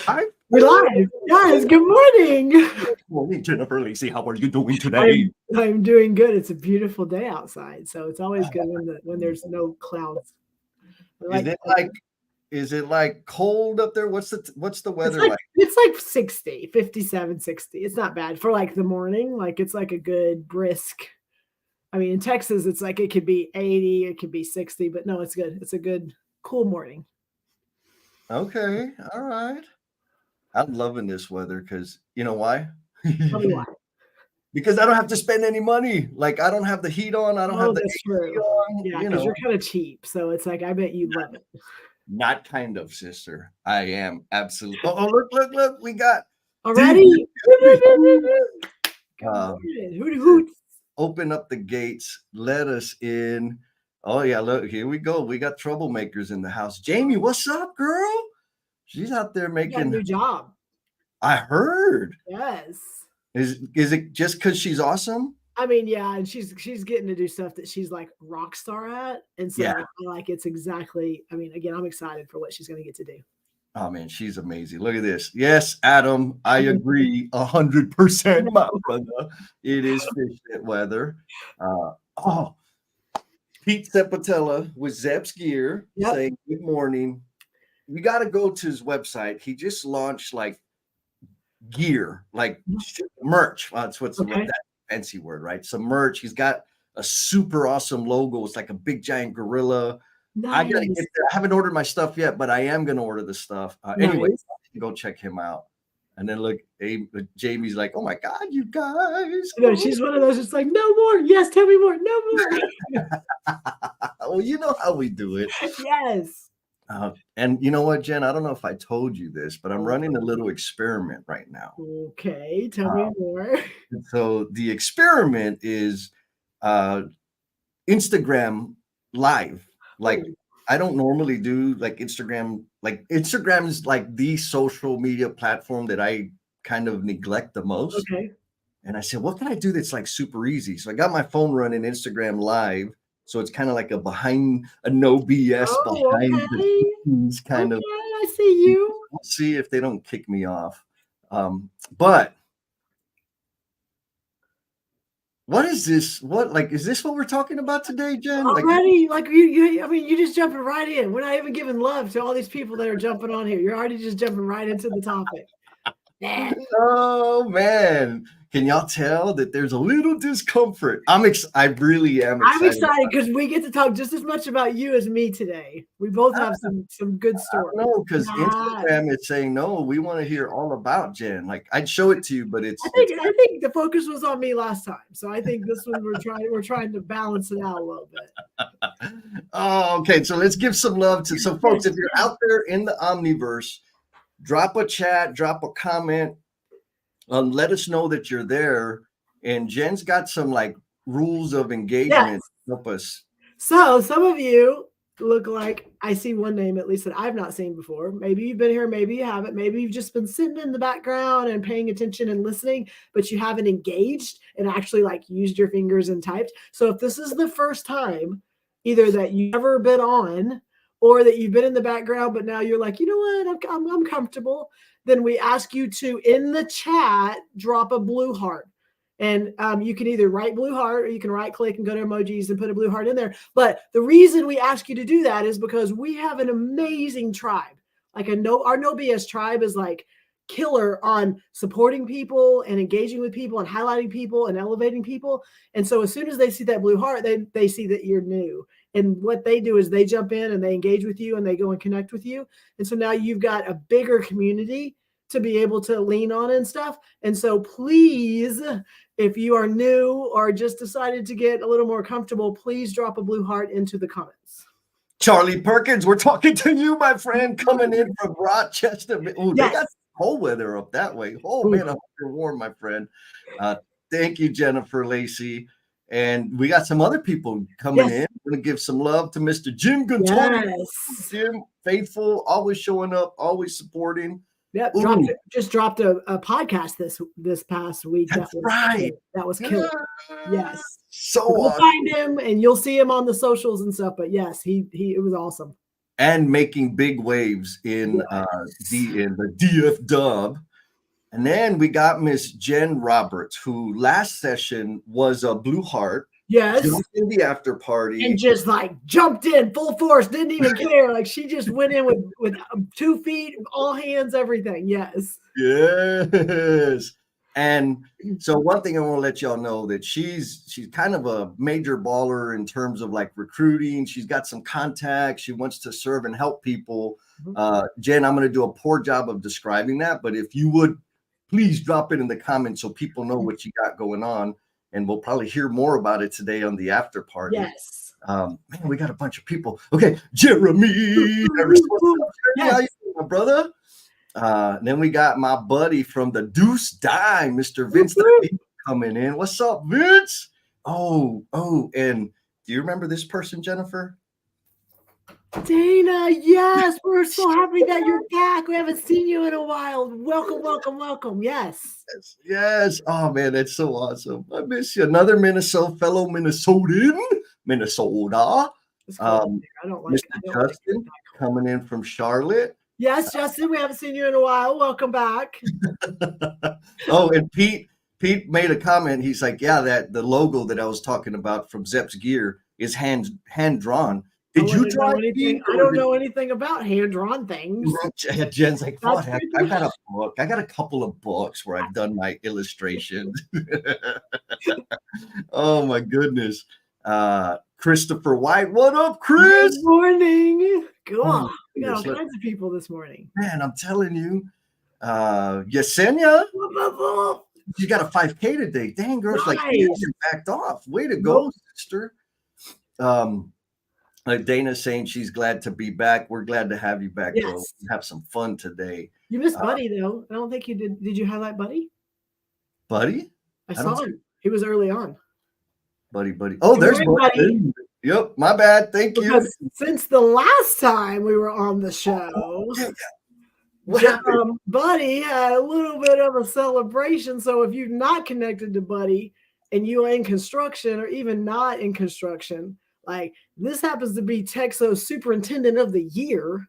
Hi. We're live. Guys, good morning. Good morning, Jennifer Lacey. How are you doing today? I'm doing good. It's a beautiful day outside, so it's always good when there's no clouds. I Is like it like is it like cold up there? What's the weather like? it's like 60, 57, 60. It's not bad for like the morning. Like it's like a good brisk. I mean, in Texas, it's like it could be 80, it could be 60, but no, it's good. It's a good cool morning. Okay, all right. I'm loving this weather because you know why? Tell me why. Because I don't have to spend any money. Like I don't have the heat on, I don't have Oh, the that's AC true. on, Yeah, because you're kind of cheap. So it's like I bet you love it. Not kind of, sister. I am absolutely. Oh, look, we got Already? Good um, morning. Hooty hoots. open up the gates, let us in. Oh yeah, look, here we go. We got troublemakers in the house. Jamie, what's up, girl? She's out there You got a making. new job. I heard. Yes. Is it just because she's awesome? I mean, yeah, and she's getting to do stuff that she's like rock star at. And so Yeah. I feel like it's exactly, I mean, again, I'm excited for what she's gonna get to do. Oh man, she's amazing. Look at this. Yes, Adam, I agree 100%, my brother. It is fishnet weather. Oh, Pete Sepatella with Zep's Gear saying good morning. You got to go to his website. He just launched like gear, like merch. That's what's that fancy word, right? Some merch. He's got a super awesome logo. It's like a big giant gorilla. Nice. I gotta get there. I haven't ordered my stuff yet, but I am gonna order the stuff. Anyway, go check him out. And then look, Jamie's like, "Oh my god, you guys!" You know, she's one of those. It's like, no more. Yes, tell me more. No more. Well, you know how we do it. Yes. And you know what, Jen? I don't know if I told you this, but I'm running a little experiment right now. Okay, tell me more. So the experiment is Instagram Live. Like I don't normally do like Instagram. Like Instagram is like the social media platform that I kind of neglect the most. Okay. And I said, what can I do that's like super easy? So I got my phone running Instagram Live. So it's kind of like a no BS behind the scenes kind of. I see you. We'll see if they don't kick me off. But what is this? Is this what we're talking about today, Jen? Already, I mean, you're just jumping right in. We're not even giving love to all these people that are jumping on here. You're already just jumping right into the topic. Oh man, can y'all tell that there's a little discomfort? I really am excited. I'm excited because we get to talk just as much about you as me today. We both have some good stories. No, because Instagram is saying no. We want to hear all about Jen. Like I'd show it to you, but it's. I think the focus was on me last time, so I think this one we're trying to balance it out a little bit. Oh, okay. So let's give some love to some folks. If you're out there in the Omniverse, drop a chat, drop a comment. Let us know that you're there. And Jen's got some like rules of engagement. Help us. So some of you look like I see one name at least that I've not seen before. Maybe you've been here, maybe you haven't. Maybe you've just been sitting in the background and paying attention and listening, but you haven't engaged and actually like used your fingers and typed. So if this is the first time either that you've ever been on or that you've been in the background, but now you're like, you know what, I'm comfortable, then we ask you to, in the chat, drop a blue heart. And you can either write blue heart or you can right click and go to emojis and put a blue heart in there. But the reason we ask you to do that is because we have an amazing tribe. Like our No BS tribe is like killer on supporting people and engaging with people and highlighting people and elevating people. And so as soon as they see that blue heart, they see that you're new. And what they do is they jump in and they engage with you and they go and connect with you. And so now you've got a bigger community to be able to lean on and stuff. And so please, if you are new or just decided to get a little more comfortable, please drop a blue heart into the comments. Charlie Perkins, we're talking to you, my friend, coming in from Rochester. Oh, they got cold weather up that way. Oh, man, I hope you're warm, my friend. Thank you, Jennifer Lacey. And we got some other people coming in. We're going to give some love to Mr. Jim Guntori. Jim, faithful, always showing up, always supporting. Yep, just dropped a podcast this past week. That's right. That was killer. Yes. So we'll find him and you'll see him on the socials and stuff. But yes, it was awesome. and making big waves in the DF Dub. And then we got Miss Jen Roberts, who last session was a Blue Heart. Yes. Jumped in the after party. And just like jumped in full force, didn't even care. Like she just went in with 2 feet, all hands, everything. Yes. Yes. And so one thing I want to let y'all know that she's kind of a major baller in terms of like recruiting. She's got some contacts. She wants to serve and help people. Jen, I'm going to do a poor job of describing that, but if you would please drop it in the comments so people know what you got going on. And we'll probably hear more about it today on the after party. Yes. Man, we got a bunch of people. Okay, Jeremy Harris, what's up, Jeremy? Yes. How you doing, my brother? Then we got my buddy from the Deuce Dime, Mr. Vince, coming in. What's up, Vince? Oh, and do you remember this person, Jennifer? Dana, yes, we're so happy that you're back. We haven't seen you in a while. Welcome, welcome, welcome. Yes. Yes. Oh man, that's so awesome. I miss you. Another fellow Minnesotan, Minnesota. I don't like Mr. Justin coming in from Charlotte. Yes, Justin, we haven't seen you in a while. Welcome back. Oh, and Pete made a comment. He's like, yeah, that the logo that I was talking about from Zepp's Gear is hand drawn. Did you draw anything? I don't know anything about hand-drawn things. Jen's like, oh, I got a book. I got a couple of books where I've done my illustrations. Oh my goodness. Christopher White. What up, Chris? Good morning. Cool. Oh, we got all kinds of people this morning. Man, I'm telling you. Yesenia. You got a 5K today. Dang, girls, nice. Like you backed off. Way to go, sister. Dana's saying she's glad to be back. We're glad to have you back, girl. Have some fun today. You missed Buddy, though. I don't think you did. Did you highlight Buddy? Buddy? I saw him. He was early on. Buddy. Oh, there's Buddy. Yep, my bad. Thank you. Since the last time we were on the show, Buddy had a little bit of a celebration. So if you're not connected to Buddy and you are in construction or even not in construction, like this happens to be Texo's Superintendent of the Year,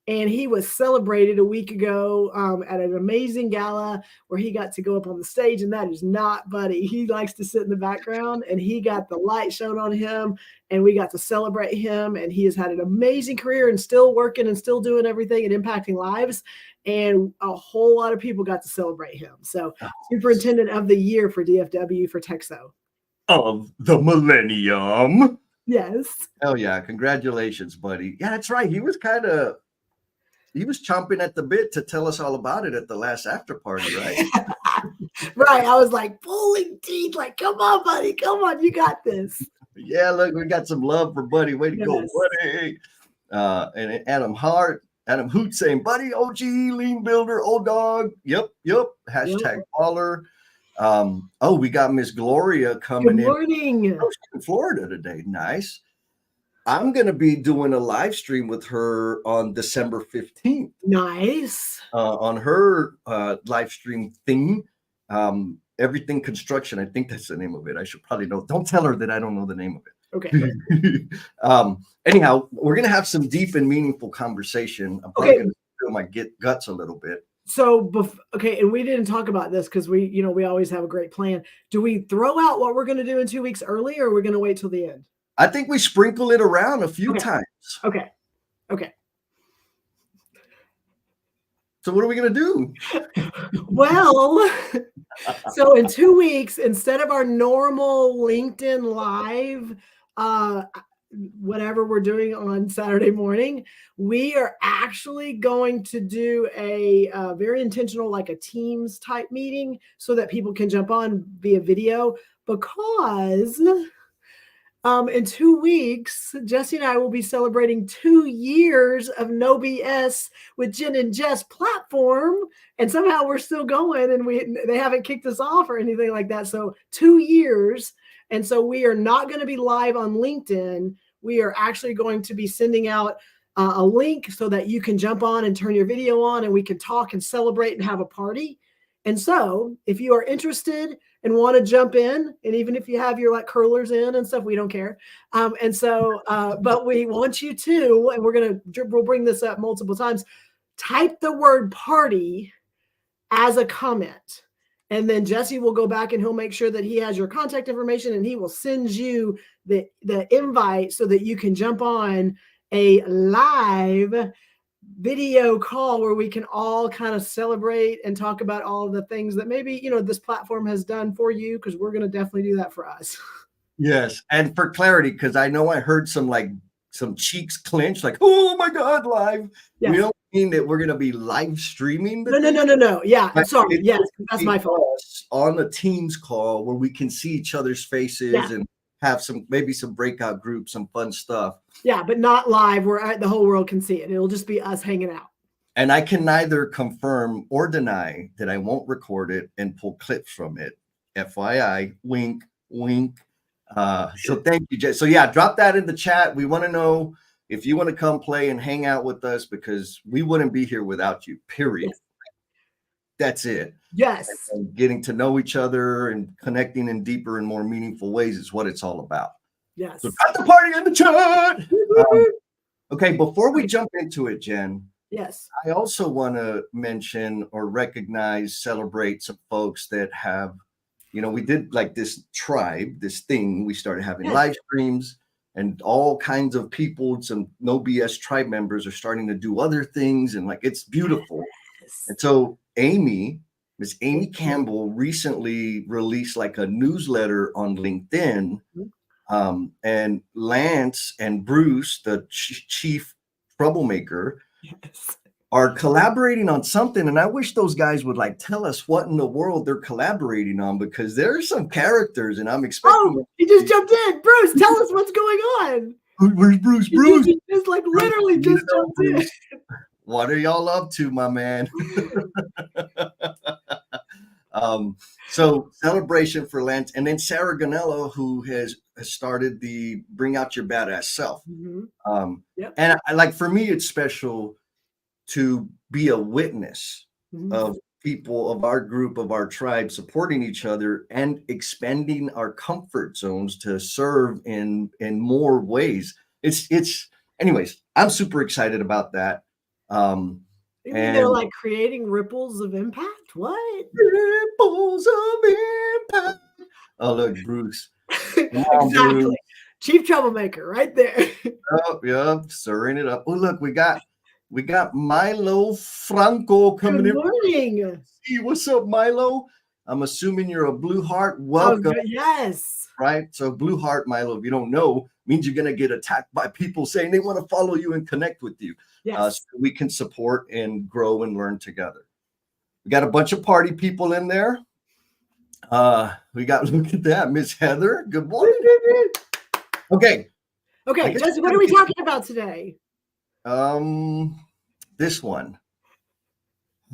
and he was celebrated a week ago at an amazing gala where he got to go up on the stage, and that is not Buddy. He likes to sit in the background, and he got the light shown on him, and we got to celebrate him, and he has had an amazing career and still working and still doing everything and impacting lives, and a whole lot of people got to celebrate him. So Superintendent of the Year for DFW for Texo. Of the millennium. Yes. Oh yeah, congratulations, Buddy. Yeah, that's right. He was chomping at the bit to tell us all about it at the last after party, right? Right. I was like pulling teeth, like, come on, Buddy, come on, you got this. Yeah, look, we got some love for Buddy. Way to go, Buddy. And Adam Hoot saying, Buddy, OG, lean builder, old dog. Yep. Hashtag baller. We got Miss Gloria coming in. Good morning. Oh, she's in Florida today. Nice. I'm going to be doing a live stream with her on December 15th. Nice. On her live stream thing, Everything Construction. I think that's the name of it. I should probably know. Don't tell her that I don't know the name of it. Okay. Anyhow, we're going to have some deep and meaningful conversation. I'm probably going to feel my guts a little bit. So, and we didn't talk about this because we always have a great plan. Do we throw out what we're going to do in 2 weeks early, or are we going to wait till the end? I think we sprinkle it around a few times. Okay. So what are we going to do? Well, so in 2 weeks, instead of our normal LinkedIn Live, whatever we're doing on Saturday morning, we are actually going to do a very intentional, like a Teams type meeting so that people can jump on via video, because in 2 weeks, Jesse and I will be celebrating 2 years of No BS with Jen and Jess platform. And somehow we're still going, and they haven't kicked us off or anything like that. So 2 years. And so we are not going to be live on LinkedIn. We are actually going to be sending out a link so that you can jump on and turn your video on, and we can talk and celebrate and have a party. And so if you are interested and want to jump in, and even if you have your like curlers in and stuff, we don't care. And so, but we want you to, and we'll bring this up multiple times. Type the word party as a comment. And then Jesse will go back and he'll make sure that he has your contact information, and he will send you the invite so that you can jump on a live video call where we can all kind of celebrate and talk about all of the things that maybe, this platform has done for you, because we're going to definitely do that for us. Yes. And for clarity, because I know I heard some cheeks clench, like, oh my God, live. Yes. We don't mean that we're going to be live streaming. No. Yeah. Sorry. Yes. That's my fault. On a Teams call where we can see each other's faces and have maybe some breakout groups, some fun stuff. Yeah, but not live where the whole world can see it. It'll just be us hanging out. And I can neither confirm or deny that I won't record it and pull clips from it. FYI, wink, wink. So thank you, Jay. So yeah, drop that in the chat. We want to know if you want to come play and hang out with us, because we wouldn't be here without you, period. Yes. That's it. Yes. And getting to know each other and connecting in deeper and more meaningful ways is what it's all about. Yes. So got the party in the chat. Okay, before we jump into it, Jen. Yes. I also want to mention or recognize, celebrate some folks that have, we did like this tribe, this thing. We started having live streams, and all kinds of people, some No BS tribe members are starting to do other things, and like it's beautiful. Yes. And so Miss Amy Campbell recently released like a newsletter on LinkedIn. And Lance and Bruce, the chief troublemaker, are collaborating on something. And I wish those guys would like tell us what in the world they're collaborating on, because there are some characters, and I'm expecting. Oh, he just jumped in. Bruce, tell us what's going on. Where's Bruce? Bruce. He just like literally just jumped in. What are y'all up to, my man? So celebration for Lance, and then Sarah Ganello, who has started the Bring Out Your Badass Self. Mm-hmm. And for me, it's special to be a witness of people of our group, of our tribe, supporting each other and expanding our comfort zones to serve in more ways. Anyways, I'm super excited about that. And they're like creating ripples of impact. What? Ripples of impact. Oh, look, Bruce. Exactly. Bruce. Chief troublemaker right there. Yeah, stirring it up. Oh, look, we got Milo Franco coming in. Good morning. Hey, what's up, Milo? I'm assuming you're a Blue Heart. Welcome. Oh, yes. Right? So Blue Heart, Milo, if you don't know, means you're going to get attacked by people saying they want to follow you and connect with you. Yes. So we can support and grow and learn together. We got a bunch of party people in there. We got, look at that, Miss Heather. Good morning. Okay. Okay, Jesse, what are we talking about today? This one.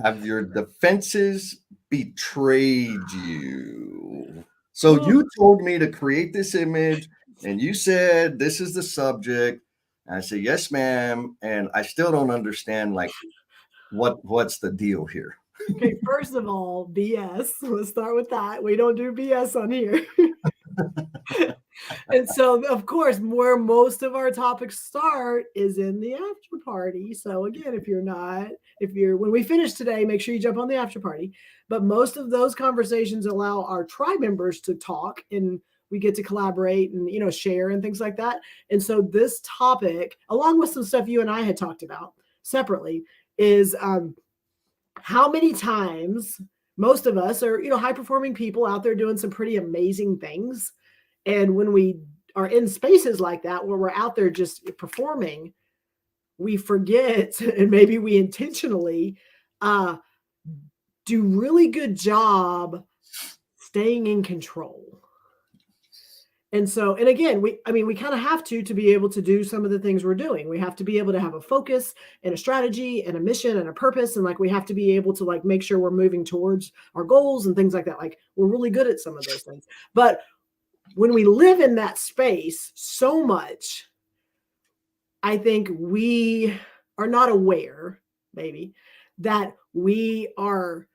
Have your defenses betrayed you? So you told me to create this image, and you said this is the subject. And I said, yes, ma'am. And I still don't understand, like, what's the deal here? Okay, first of all, BS. Let's start with that. We don't do BS on here. And so, of course, where most of our topics start is in the after party. So again, when we finish today, make sure you jump on the after party. But most of those conversations allow our tribe members to talk, and we get to collaborate and, share and things like that. And so this topic, along with some stuff you and I had talked about separately, is how many times most of us are, high-performing people out there doing some pretty amazing things. And when we are in spaces like that, where we're out there just performing, we forget, and maybe we intentionally do really good job staying in control. And so, and again, we kind of have to be able to do some of the things we're doing. We have to be able to have a focus and a strategy and a mission and a purpose. And we have to be able to make sure we're moving towards our goals and things like that. We're really good at some of those things. But when we live in that space so much, I think we are not aware, maybe, that we are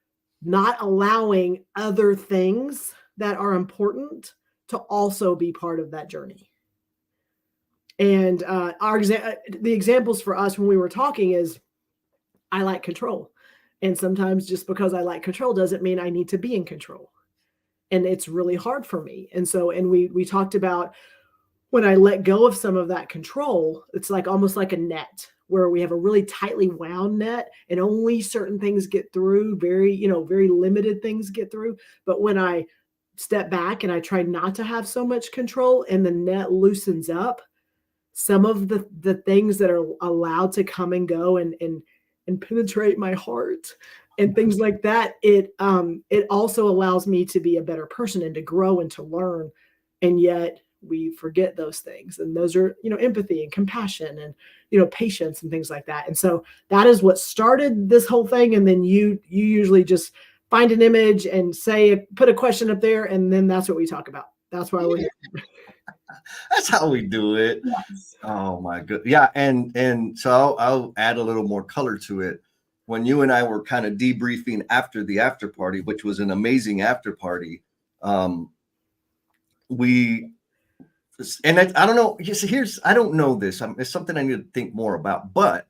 not allowing other things that are important to also be part of that journey. And the examples for us when we were talking is I like control. And sometimes just because I like control doesn't mean I need to be in control. And it's really hard for me. And so, and we talked about when I let go of some of that control, it's like almost like a net where we have a really tightly wound net and only certain things get through, very limited things get through. But when I step back and I try not to have so much control and the net loosens up, some of the things that are allowed to come and go and penetrate my heart and things like that, it also allows me to be a better person and to grow and to learn. And yet we forget those things. And those are, empathy and compassion and, patience and things like that. And so that is what started this whole thing. And then you usually just find an image and put a question up there. And then that's what we talk about. That's why we're here. That's how we do it. Yes. Oh my good. Yeah. And so I'll add a little more color to it. When you and I were kind of debriefing after the after party, which was an amazing after party, I don't know. I don't know this. It's something I need to think more about. But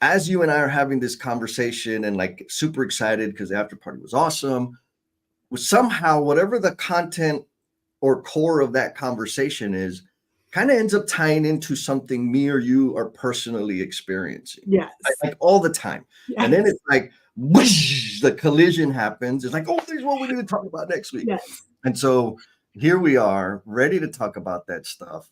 as you and I are having this conversation and like super excited because the after party was awesome, somehow whatever the content or core of that conversation is, kind of ends up tying into something me or you are personally experiencing. Yes. Like all the time. Yes. And then it's like, whoosh, the collision happens. It's like, oh, this is what we need to talk about next week. Yes. And so here we are ready to talk about that stuff.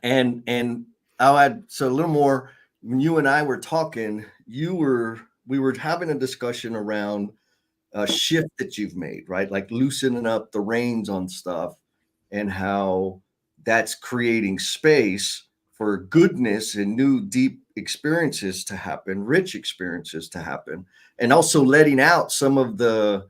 And I'll add, so a little more, when you and I were talking, we were having a discussion around a shift that you've made, right? Like loosening up the reins on stuff and how that's creating space for goodness and new deep experiences to happen, rich experiences to happen, and also letting out some of the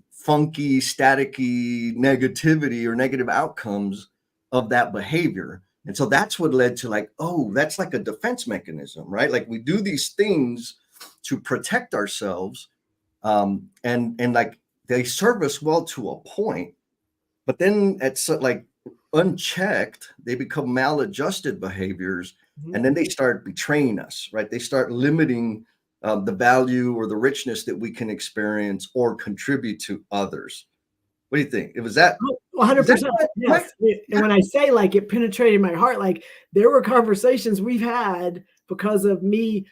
funky, staticky negativity or negative outcomes of that behavior. And so that's what led to like, oh, that's like a defense mechanism, right? Like we do these things to protect ourselves. And like they serve us well to a point, but then it's like unchecked, they become maladjusted behaviors, and then they start betraying us, right? They start limiting the value or the richness that we can experience or contribute to others. What do you think? It was that 100%. Yes. And when I say like it penetrated my heart, like there were conversations we've had because of me.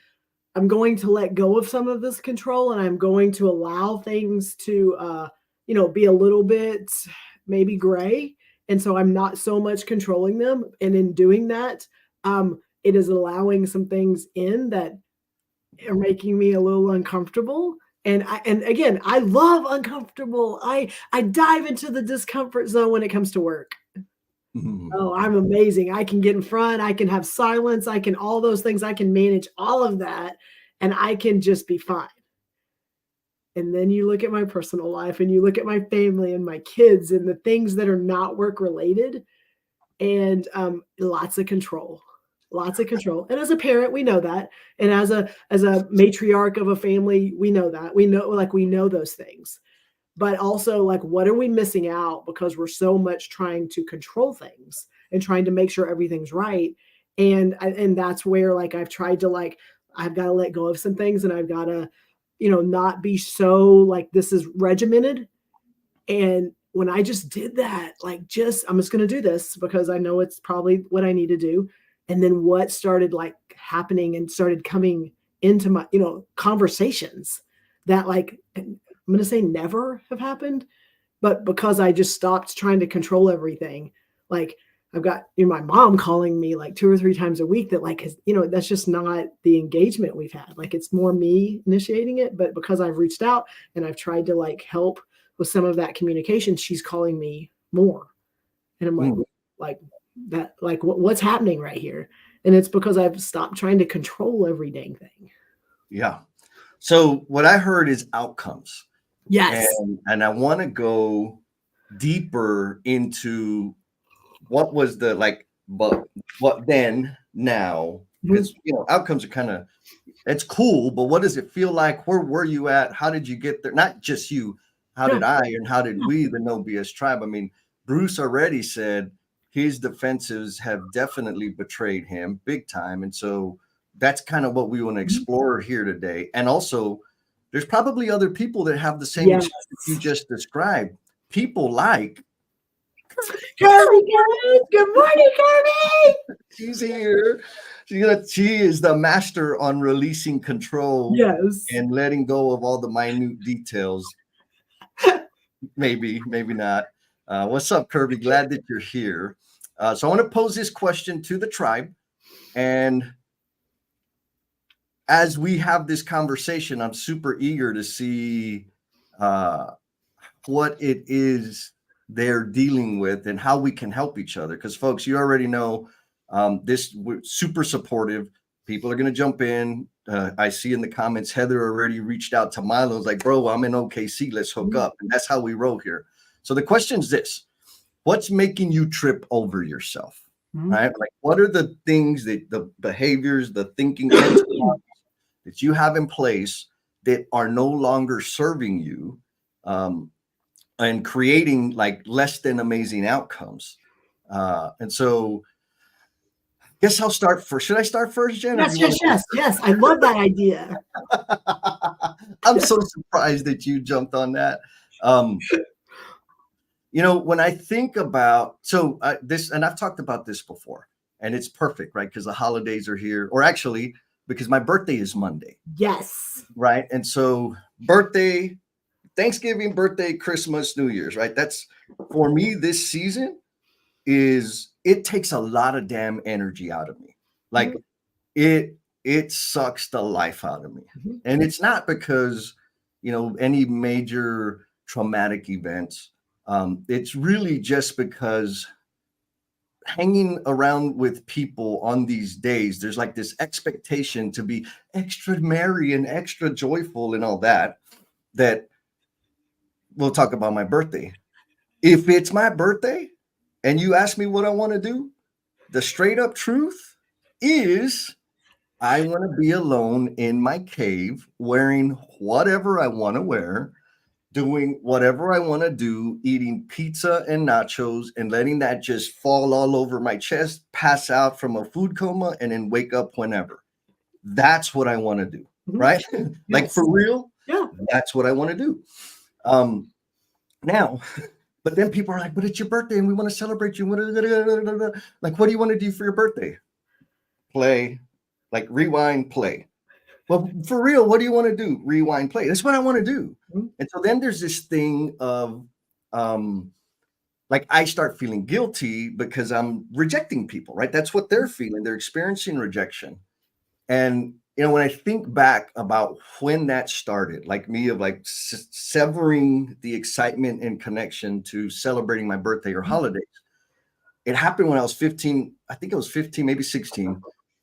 I'm going to let go of some of this control and I'm going to allow things to, be a little bit maybe gray. And so I'm not so much controlling them. And in doing that, it is allowing some things in that are making me a little uncomfortable. And again, I love uncomfortable. I dive into the discomfort zone when it comes to work. Oh, I'm amazing. I can get in front. I can have silence. I can all those things. I can manage all of that and I can just be fine. And then you look at my personal life and you look at my family and my kids and the things that are not work related and lots of control. And as a parent, we know that. And as a matriarch of a family, we know that. We know those things. But also like, what are we missing out because we're so much trying to control things and trying to make sure everything's right. And that's where like, I've tried to like, I've got to let go of some things and I've got to, not be so like, this is regimented. And when I just did that, like, I'm just going to do this because I know it's probably what I need to do. And then what started like happening and started coming into my, conversations that like, I'm going to say never have happened, but because I just stopped trying to control everything, like I've got my mom calling me like 2 or 3 times a week that like, that's just not the engagement we've had. Like it's more me initiating it, but because I've reached out and I've tried to like help with some of that communication, she's calling me more. And I'm like that, like what's happening right here? And it's because I've stopped trying to control every dang thing. Yeah. So what I heard is outcomes. Yes. And I want to go deeper into what was the like, but what then now, because outcomes are kind of, it's cool, but what does it feel like? Where were you at? How did you get there? Not just you, how did I and how did we, the No BS tribe? I mean, Bruce already said his defenses have definitely betrayed him big time. And so that's kind of what we want to explore here today. And also, there's probably other people that have the same Yes. experience you just described. People like Kirby, good morning, Kirby. she's here. She is the master on releasing control Yes. and letting go of all the minute details. Maybe not. What's up, Kirby? Glad that you're here. So I want to pose this question to the tribe. And as we have this conversation, I'm super eager to see what it is they're dealing with and how we can help each other. Because, folks, you already know we're super supportive. People are going to jump in. I see in the comments, Heather already reached out to Milo. It's like, bro, I'm in OKC. Let's hook up. And that's how we roll here. So the question is this: what's making you trip over yourself? Right? Like, what are the things that the behaviors, the thinking that you have in place that are no longer serving you and creating like less than amazing outcomes? And so I guess I'll start first. Should I start first, Jen? Yes. I love that idea. I'm so surprised that you jumped on that. When I think about this, and I've talked about this before, and it's perfect, right? Because the holidays are here, or actually, because my birthday is Monday. Yes. Right. And so birthday, Thanksgiving, birthday, Christmas, New Year's, right? That's for me this season it takes a lot of damn energy out of me. Like it sucks the life out of me. And it's not because, any major traumatic events. It's really just because hanging around with people on these days, there's like this expectation to be extra merry and extra joyful and all that we'll talk about my birthday. If it's my birthday and you ask me what I want to do, the straight up truth is I want to be alone in my cave wearing whatever I want to wear, doing whatever I want to do, eating pizza and nachos and letting that just fall all over my chest, pass out from a food coma, and then wake up whenever. That's what I want to do, right? Like for real? Yeah. That's what I want to do. Now, but then people are like, but it's your birthday and we want to celebrate you. Like, what do you want to do for your birthday? Play, like rewind, play. Well, for real, what do you want to do? Rewind, play. That's what I want to do. And so then there's this thing of like I start feeling guilty because I'm rejecting people, right? That's what they're feeling. They're experiencing rejection. And, when I think back about when that started, like me of like severing the excitement and connection to celebrating my birthday or holidays, it happened when I was 15. I think I was 15, maybe 16.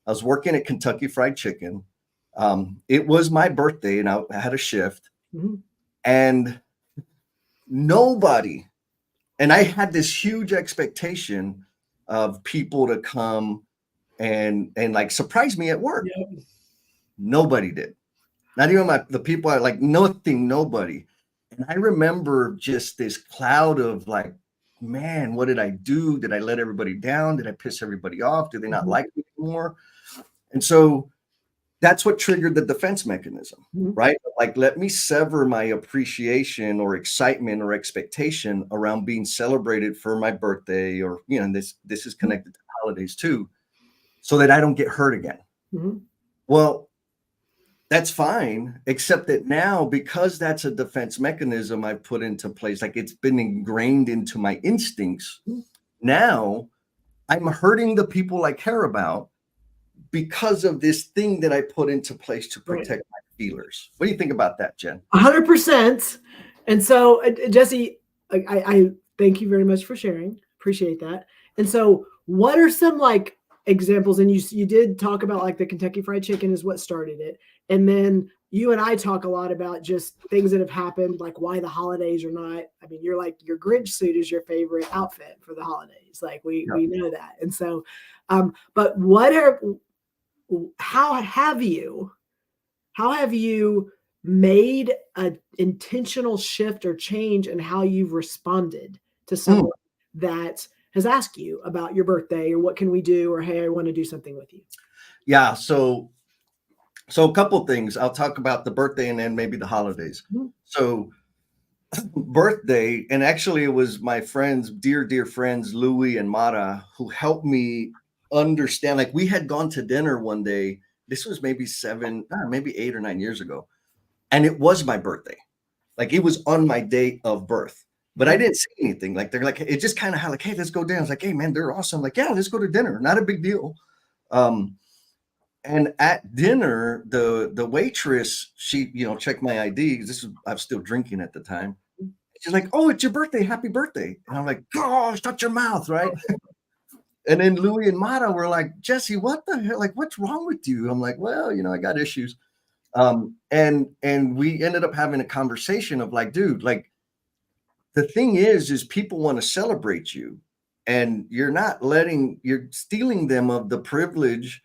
I was working at Kentucky Fried Chicken. It was my birthday and I had a shift and nobody, and I had this huge expectation of people to come and like surprise me at work. Yep. Nobody did. Not even the people I like, nothing, nobody. And I remember just this cloud of like, man, what did I do? Did I let everybody down? Did I piss everybody off? Do they not like me anymore? And so that's what triggered the defense mechanism, right? Like, let me sever my appreciation or excitement or expectation around being celebrated for my birthday, or, this is connected to holidays too, so that I don't get hurt again. Well, that's fine, except that now, because that's a defense mechanism I've put into place, like it's been ingrained into my instincts. Now I'm hurting the people I care about because of this thing that I put into place to protect my feelers. What do you think about that, Jen? 100%. And so, Jesse, I thank you very much for sharing. Appreciate that. And so, what are some like examples? And you did talk about like the Kentucky Fried Chicken is what started it. And then you and I talk a lot about just things that have happened, like why the holidays are not. I mean, you're like, your Grinch suit is your favorite outfit for the holidays. Like we know that. And so, but how have you made an intentional shift or change in how you've responded to Mm. someone that has asked you about your birthday or what can we do, or hey, I want to do something with you? Yeah. So a couple things. I'll talk about the birthday and then maybe the holidays. Mhm. So birthday, and actually it was my friends, dear friends, Louis and Mara, who helped me understand. Like we had gone to dinner one day. This was maybe maybe 8 or 9 years ago. And it was my birthday. Like it was on my date of birth. But I didn't say anything. Like they're like, it just kind of had like, hey, let's go down. It's like, hey man, they're awesome. Like, yeah, let's go to dinner. Not a big deal. Um, and at dinner, the waitress, she, checked my ID. I was still drinking at the time. She's like, "Oh, it's your birthday. Happy birthday." And I'm like, "Oh, shut your mouth," right? And then Louis and Mata were like, "Jesse, what the hell? Like, what's wrong with you?" I'm like, "Well, I got issues." And we ended up having a conversation of like, dude, like the thing is people want to celebrate you, and you're stealing them of the privilege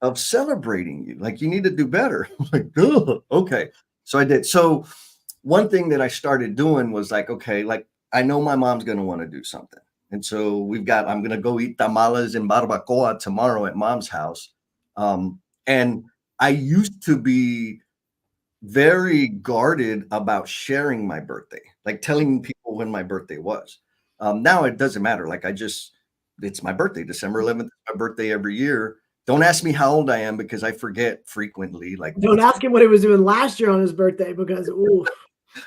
of celebrating you. Like, you need to do better. I'm like, ugh, okay. So I did. So one thing that I started doing was like, okay, like I know my mom's going to want to do something. And so I'm going to go eat tamales and barbacoa tomorrow at mom's house. And I used to be very guarded about sharing my birthday, like telling people when my birthday was. Now it doesn't matter. Like it's my birthday, December 11th, my birthday every year. Don't ask me how old I am because I forget frequently. Like Don't ask him what he was doing last year on his birthday because, ooh.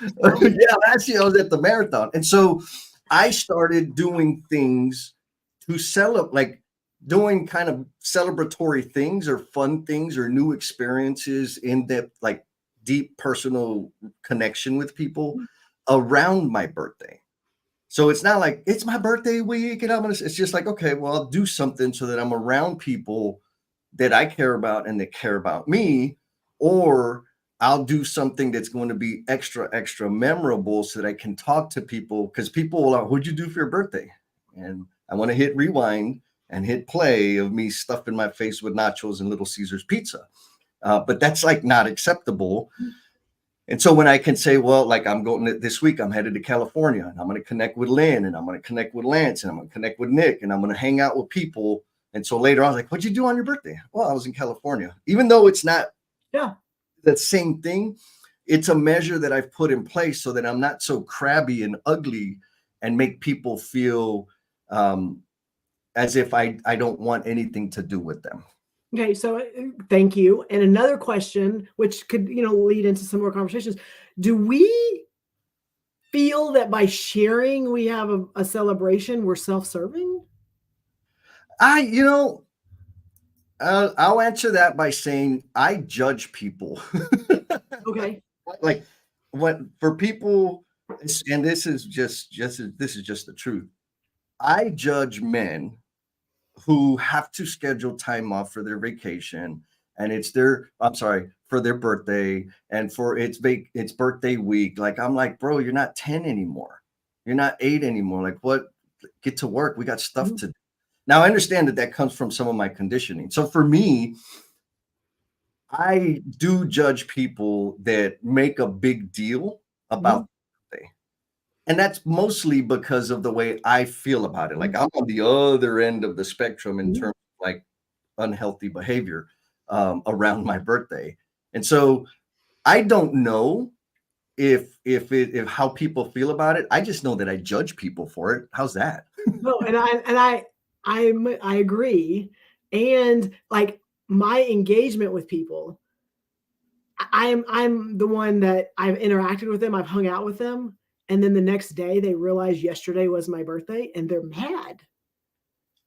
yeah, last year I was at the marathon. And so I started doing things to celebrate, like doing kind of celebratory things or fun things or new experiences in depth, like deep personal connection with people around my birthday. So it's not like it's my birthday week and it's just like, okay, well, I'll do something so that I'm around people that I care about and that care about me, or I'll do something that's going to be extra memorable so that I can talk to people, because people will, what'd you do for your birthday? And I want to hit rewind and hit play of me stuffing my face with nachos and Little Caesars pizza. But that's like not acceptable. And so when I can say, well, like this week, I'm headed to California and I'm going to connect with Lynn and I'm going to connect with Lance and I'm going to connect with Nick and I'm going to hang out with people. And so later I was like, what'd you do on your birthday? Well, I was in California. Even though it's not the same thing, it's a measure that I've put in place so that I'm not so crabby and ugly and make people feel as if I don't want anything to do with them. Okay, so thank you. And another question, which could, lead into some more conversations. Do we feel that by sharing we have a celebration, we're self-serving? I'll answer that by saying I judge people. Okay. Like what for people, and this is just the truth. I judge men who have to schedule time off for their vacation, and it's for their birthday, and for it's birthday week. Like I'm like, bro, you're not 10 anymore. You're not 8 anymore. Like what? Get to work. We got stuff to do. Now I understand that comes from some of my conditioning. So for me, I do judge people that make a big deal about birthday. And that's mostly because of the way I feel about it. Like I'm on the other end of the spectrum in terms of like unhealthy behavior around my birthday. And so I don't know if how people feel about it. I just know that I judge people for it. How's that? No, and I agree. And like my engagement with people, I'm the one that I've interacted with them, I've hung out with them, and then the next day they realize yesterday was my birthday and they're mad.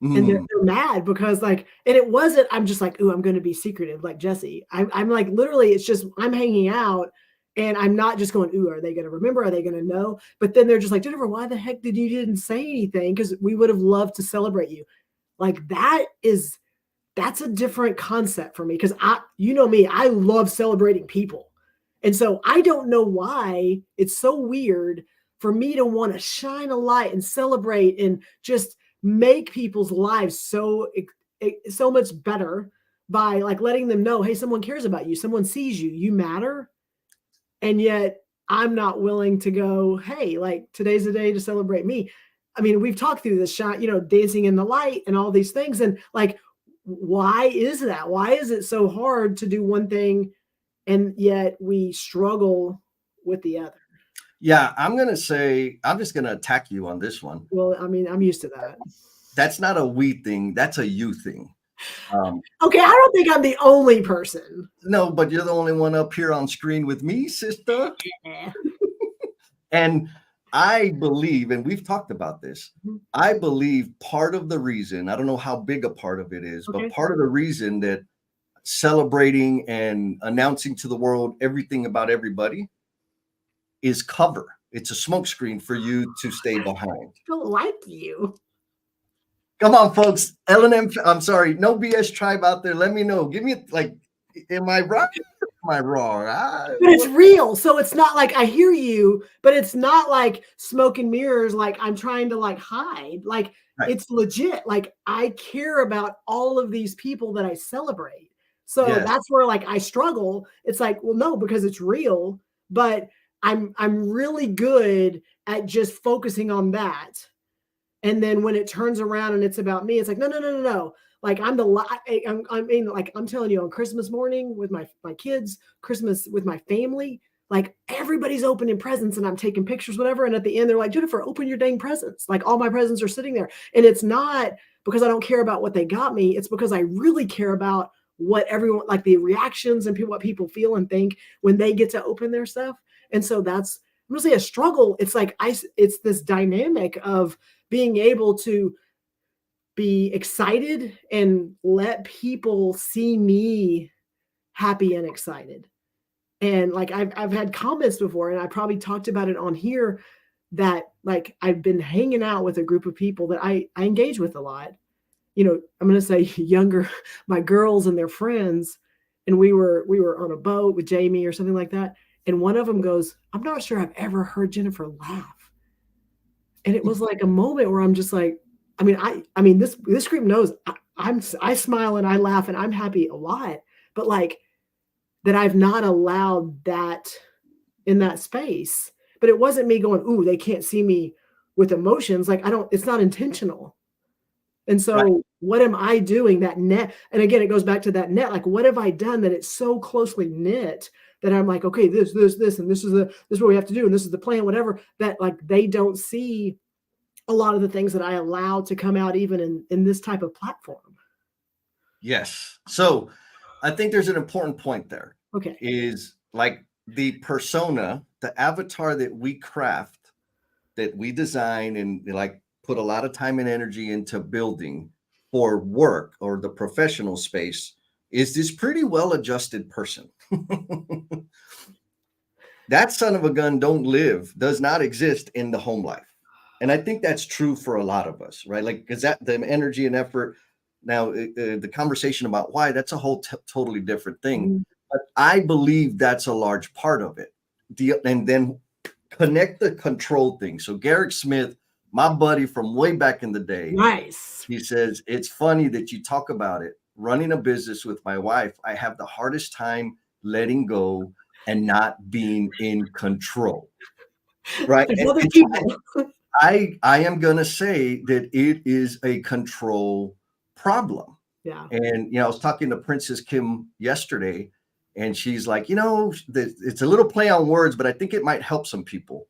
And they're mad because and it wasn't, I'm just like, ooh, I'm going to be secretive like Jesse. I'm like, literally, it's just, I'm hanging out and I'm not just going, ooh, are they going to remember? Are they going to know? But then they're just like, Jennifer, why the heck didn't say anything? Because we would have loved to celebrate you. Like that's a different concept for me. Because me, I love celebrating people. And so I don't know why it's so weird for me to want to shine a light and celebrate and just make people's lives so much better by like letting them know, hey, someone cares about you, someone sees you, you matter. And yet I'm not willing to go, hey, like today's the day to celebrate me. I mean, we've talked through this shot, dancing in the light and all these things. And like, why is that? Why is it so hard to do one thing and yet we struggle with the other? Yeah, I'm just gonna attack you on this one. Well, I mean, I'm used to that. That's not a we thing, that's a you thing. Okay, I don't think I'm the only person. No, but you're the only one up here on screen with me, sister. Yeah. And I believe, and we've talked about this, Mhm. I believe part of the reason, I don't know how big a part of it is, Okay. but part of the reason that celebrating and announcing to the world everything about everybody is cover. It's a smokescreen for you to stay behind. I don't like you. Come on, folks. L&M, I'm sorry, no BS tribe out there. Let me know. Give me like, am I right? Am I wrong? But it's real. So it's not like I hear you, but it's not like smoke and mirrors, like I'm trying to like hide. Like Right. It's legit. Like I care about all of these people that I celebrate. So Yes. that's where like I struggle. It's like, well, no, because it's real, but I'm really good at just focusing on that. And then when it turns around and it's about me, it's like, no, no, no, no, no. Like I'm I mean, like I'm telling you, on Christmas morning with my kids, Christmas with my family, like everybody's opening presents and I'm taking pictures, whatever. And at the end, they're like, Jennifer, open your dang presents. Like all my presents are sitting there. And it's not because I don't care about what they got me. It's because I really care about what everyone, like the reactions and what people feel and think when they get to open their stuff. And so that's, I'm gonna say, a struggle. It's like it's this dynamic of being able to be excited and let people see me happy and excited. And like I've had comments before, and I probably talked about it on here, that like I've been hanging out with a group of people that I engage with a lot. I'm going to say younger, my girls and their friends, and we were on a boat with Jamie or something like that. And one of them goes, I'm not sure I've ever heard Jennifer laugh. And it was like a moment where I'm just like, I mean, this group knows I smile and I laugh and I'm happy a lot, but like that I've not allowed that in that space. But it wasn't me going, ooh, they can't see me with emotions. Like it's not intentional. And so Right. what am I doing that net? And again, it goes back to that net. Like, what have I done that it's so closely knit that I'm like, okay, this, and this is what we have to do. And this is the plan, whatever, that like, they don't see a lot of the things that I allow to come out even in this type of platform. Yes. So I think there's an important point there. Okay. Is like the persona, the avatar that we craft, that we design and like put a lot of time and energy into building for work or the professional space, is this pretty well adjusted person. That son of a gun does not exist in the home life. And I think that's true for a lot of us, right? Like, because that the energy and effort. Now, the conversation about why, that's a whole totally different thing. Mm-hmm. But I believe that's a large part of it. And then connect the control thing. So Garrick Smith, my buddy from way back in the day, nice. He says, it's funny that you talk about it. Running a business with my wife, I have the hardest time letting go and not being in control. Right. There's other people. I am going to say that it is a control problem. Yeah. And, I was talking to Princess Kim yesterday, and she's like, it's a little play on words, but I think it might help some people.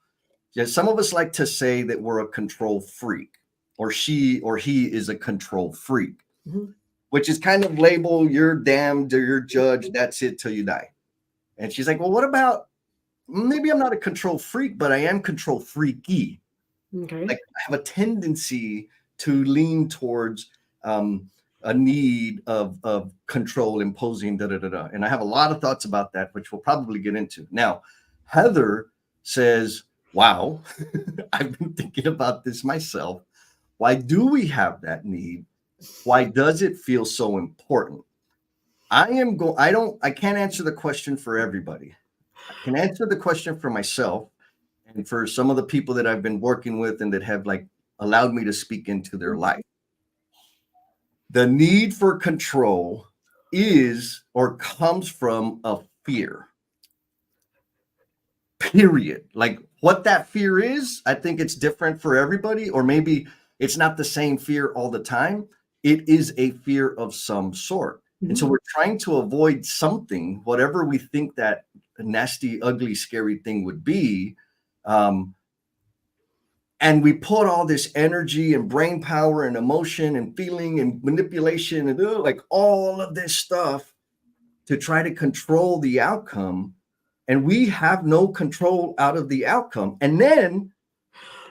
Yeah, some of us like to say that we're a control freak, or she or he is a control freak, which is kind of label, you're damned or you're judged. That's it till you die. And she's like, well, what about, maybe I'm not a control freak, but I am control freaky. Okay. Like I have a tendency to lean towards a need of control, imposing, And I have a lot of thoughts about that, which we'll probably get into. Now, Heather says, wow, I've been thinking about this myself. Why do we have that need? Why does it feel so important? I can't answer the question for everybody. I can answer the question for myself and for some of the people that I've been working with and that have like allowed me to speak into their life. The need for control is or comes from a fear. period. Like what that fear is, I think it's different for everybody, or maybe it's not the same fear all the time. It is a fear of some sort. And so we're trying to avoid something, whatever we think that nasty, ugly, scary thing would be. And we put all this energy and brain power and emotion and feeling and manipulation and like all of this stuff to try to control the outcome. And we have no control out of the outcome. And then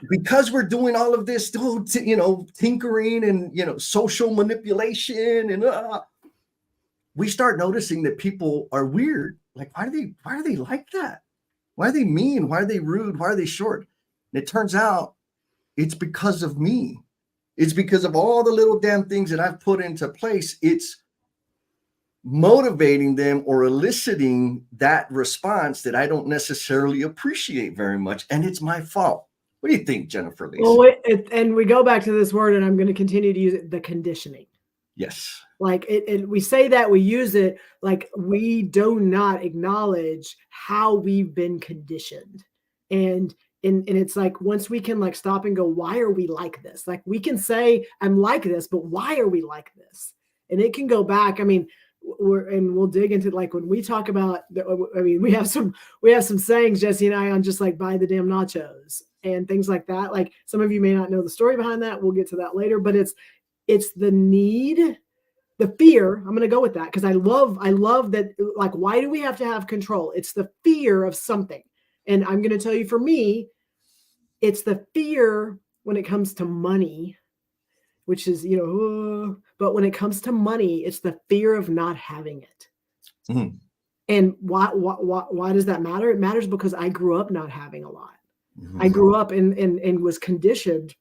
because we're doing all of this, tinkering and, social manipulation and we start noticing that people are weird. Like, why are they like that? Why are they mean? Why are they rude? Why are they short? And it turns out it's because of me. It's because of all the little damn things that I've put into place. It's motivating them or eliciting that response that I don't necessarily appreciate very much. And it's my fault. What do you think, Jennifer Lacey? Well, and we go back to this word, and I'm going to continue to use it, the conditioning. Yes. Like we say that, we use it, like we do not acknowledge how we've been conditioned. And it's like, once we can like stop and go, why are we like this? Like we can say, I'm like this, but why are we like this? And it can go back. I mean, we'll dig into, like, when we talk about, I mean, we have some sayings, Jesse and I, on just like, buy the damn nachos and things like that. Like, some of you may not know the story behind that. We'll get to that later, but it's the need, the fear. I'm going to go with that because I love that. Like, why do we have to have control? It's the fear of something. And I'm going to tell you, for me, it's the fear when it comes to money, which is, but when it comes to money, it's the fear of not having it. Mm-hmm. And why does that matter? It matters because I grew up not having a lot. Mm-hmm. I grew up and was conditioned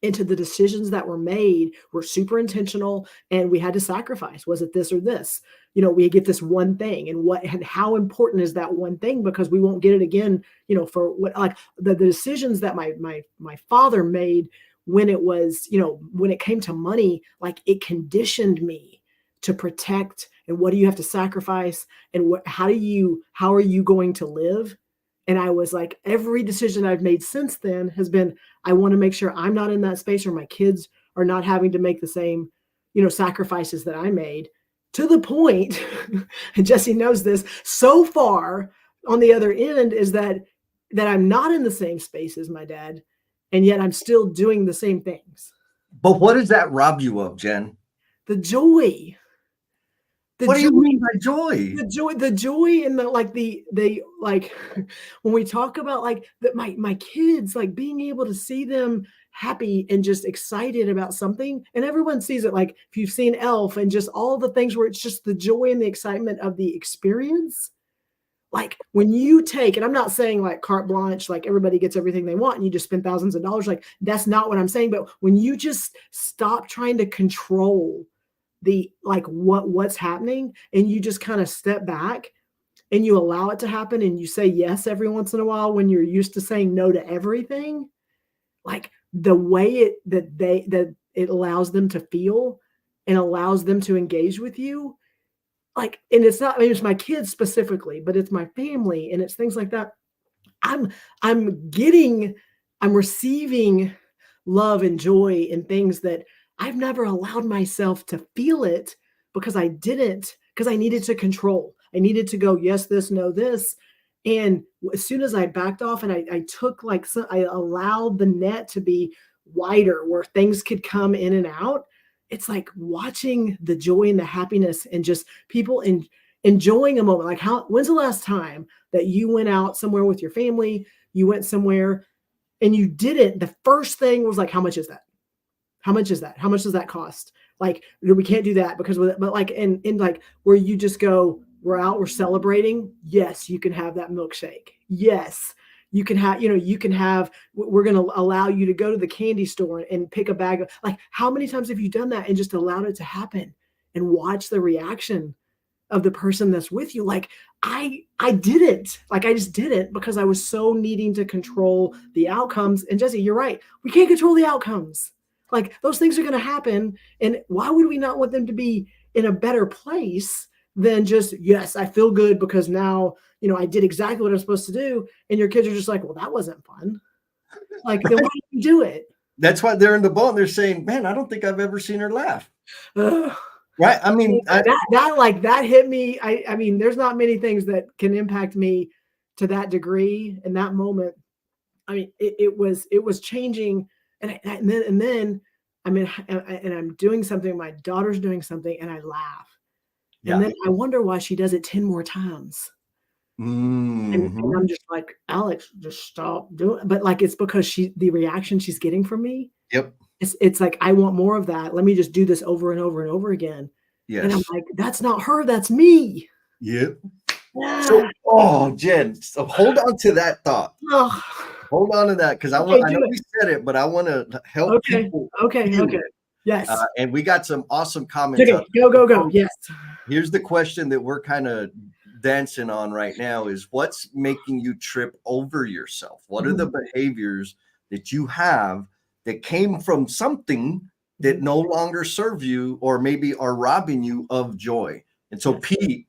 into the decisions that were made were super intentional, and we had to sacrifice. Was it this or this? We get this one thing, and how important is that one thing? Because we won't get it again, for what, like the decisions that my father made when it was, when it came to money, like it conditioned me to protect, and what do you have to sacrifice, and how are you going to live? And I was like, every decision I've made since then has been, I want to make sure I'm not in that space, or my kids are not having to make the same, sacrifices that I made, to the point, and Jesse knows this, so far on the other end is that I'm not in the same space as my dad, and yet I'm still doing the same things. But what does that rob you of, Jen? The joy. What do you mean by joy? The joy and the like when we talk about like that, my kids, like being able to see them happy and just excited about something, and everyone sees it. Like if you've seen Elf and just all the things where it's just the joy and the excitement of the experience. Like when you take, and I'm not saying like carte blanche, like everybody gets everything they want and you just spend thousands of dollars. Like that's not what I'm saying. But when you just stop trying to control the like what's happening, and you just kind of step back and you allow it to happen, and you say yes every once in a while when you're used to saying no to everything, like the way that it allows them to feel and allows them to engage with you. Like, and it's not, I mean, it's my kids specifically, but it's my family and it's things like that. I'm receiving love and joy in things that I've never allowed myself to feel it because I needed to control. I needed to go, yes, this, no, this. And as soon as I backed off and I took I allowed the net to be wider where things could come in and out. It's like watching the joy and the happiness and just people enjoying a moment. Like when's the last time that you went out somewhere with your family, you went somewhere and you did it? The first thing was like, how much is that? How much is that? How much does that cost? Like, we can't do that because but like, and like where you just go, we're out, we're celebrating. Yes, you can have that milkshake. Yes, you can have, we're going to allow you to go to the candy store and pick a bag of, like, how many times have you done that and just allowed it to happen and watch the reaction of the person that's with you? Like, I didn't, like, I just didn't because I was so needing to control the outcomes. And Jesse, you're right. We can't control the outcomes. Like, those things are going to happen. And why would we not want them to be in a better place than just, yes, I feel good because now, I did exactly what I'm supposed to do. And your kids are just like, well, that wasn't fun. Like, then why did you do it? That's why they're in the boat and they're saying, man, I don't think I've ever seen her laugh. Ugh. Right. I mean, that hit me. I mean, there's not many things that can impact me to that degree in that moment. I mean, it was changing. And then, I mean, and I'm doing something, my daughter's doing something, and I laugh. And then I wonder why she does it 10 more times. And I'm just like, Alex, just stop doing it. But like, it's because the reaction she's getting from me. Yep. It's like, I want more of that. Let me just do this over and over and over again. Yes. And I'm like, that's not her, that's me. Yep. So, Jen, so hold on to that thought. Hold on to that, because I know we said it, but I want to help people. Okay. Yes. And we got some awesome comments. Okay, go. Yes. Here's the question that we're kind of dancing on right now is, what's making you trip over yourself? What are the behaviors that you have that came from something that no longer serve you, or maybe are robbing you of joy? And so Mr.